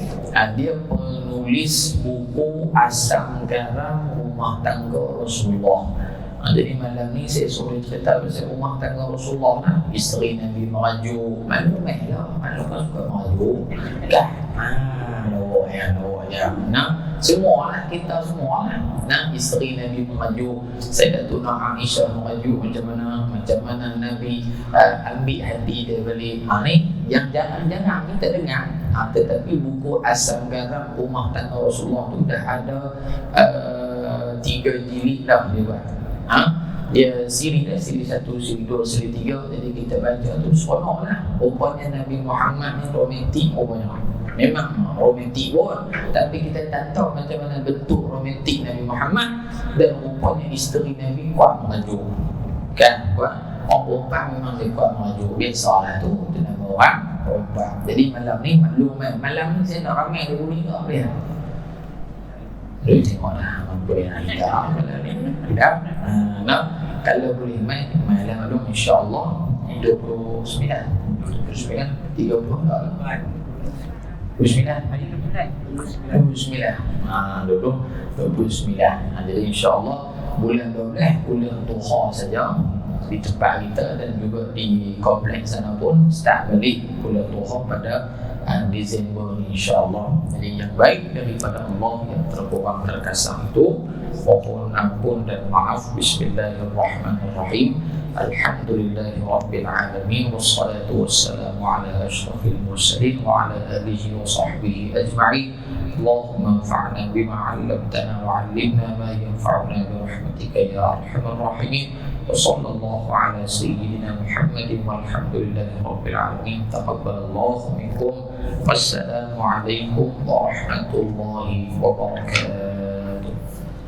Dia penulis buku Asam Garam Rumah Tangga Rasulullah. Jadi malam ni saya suruh cerita pasal rumah tangga Rasulullah lah. Isteri Nabi merajuk, maklum lah, maklum kan suka merajuk kan? Semua lah, kita semua lah. Isteri Nabi merajuk, Sayyidatuna Aisyah merajuk macam mana Nabi ambil hati dia balik. Ni yang jangan kita dengar. Tetapi buku Asam Garam Rumah Tangga Rasulullah tu dah ada 3 jilid dah dia buat. Dia siri 1, siri 2, siri 3. Jadi kita baca tu seronok lah. Rupanya Nabi Muhammad ni romantik rupanya. Memang romantik pun, tapi kita tak tahu macam mana bentuk romantik Nabi Muhammad. Dan rupanya isteri Nabi kuat merajuk kan, kuat. Orang perempuan memang dia kuat merajuk. Biasalah tu nama orang perempuan. Jadi malam ni maklum kan, malam ni saya nak ramai dia boleh tak dia. Dia tengoklah mampu yang kita malam ni. Kalau boleh main malam insya-Allah 29 30 29 dulu 29. Jadi insya-Allah bulan 12 bulan Duha saja di tempat kita dan juga di kompleks sana pun start balik bulan Duha pada Disember insya-Allah. Jadi yang baik daripada Allah yang terkurang terkasar itu mohon ampun dan maaf. Bismillahirrahmanirrahim. Alhamdulillahi Rabbil Alamin. Wassalatu wassalamu ala ashrafil mursalin wa ala alihi wa sahbihi ajma'in. Allahumma anfa'na bima 'allamtana wa 'allimna ma yanfa'una bi rahmatika ya arhamar rahimin. Wa sallallahu ala sayyidina Muhammadin walhamdulillahi Rabbil Alamin. Taqabbalallahu minkum. Wassalamu alaikum warahmatullahi wabarakatuh.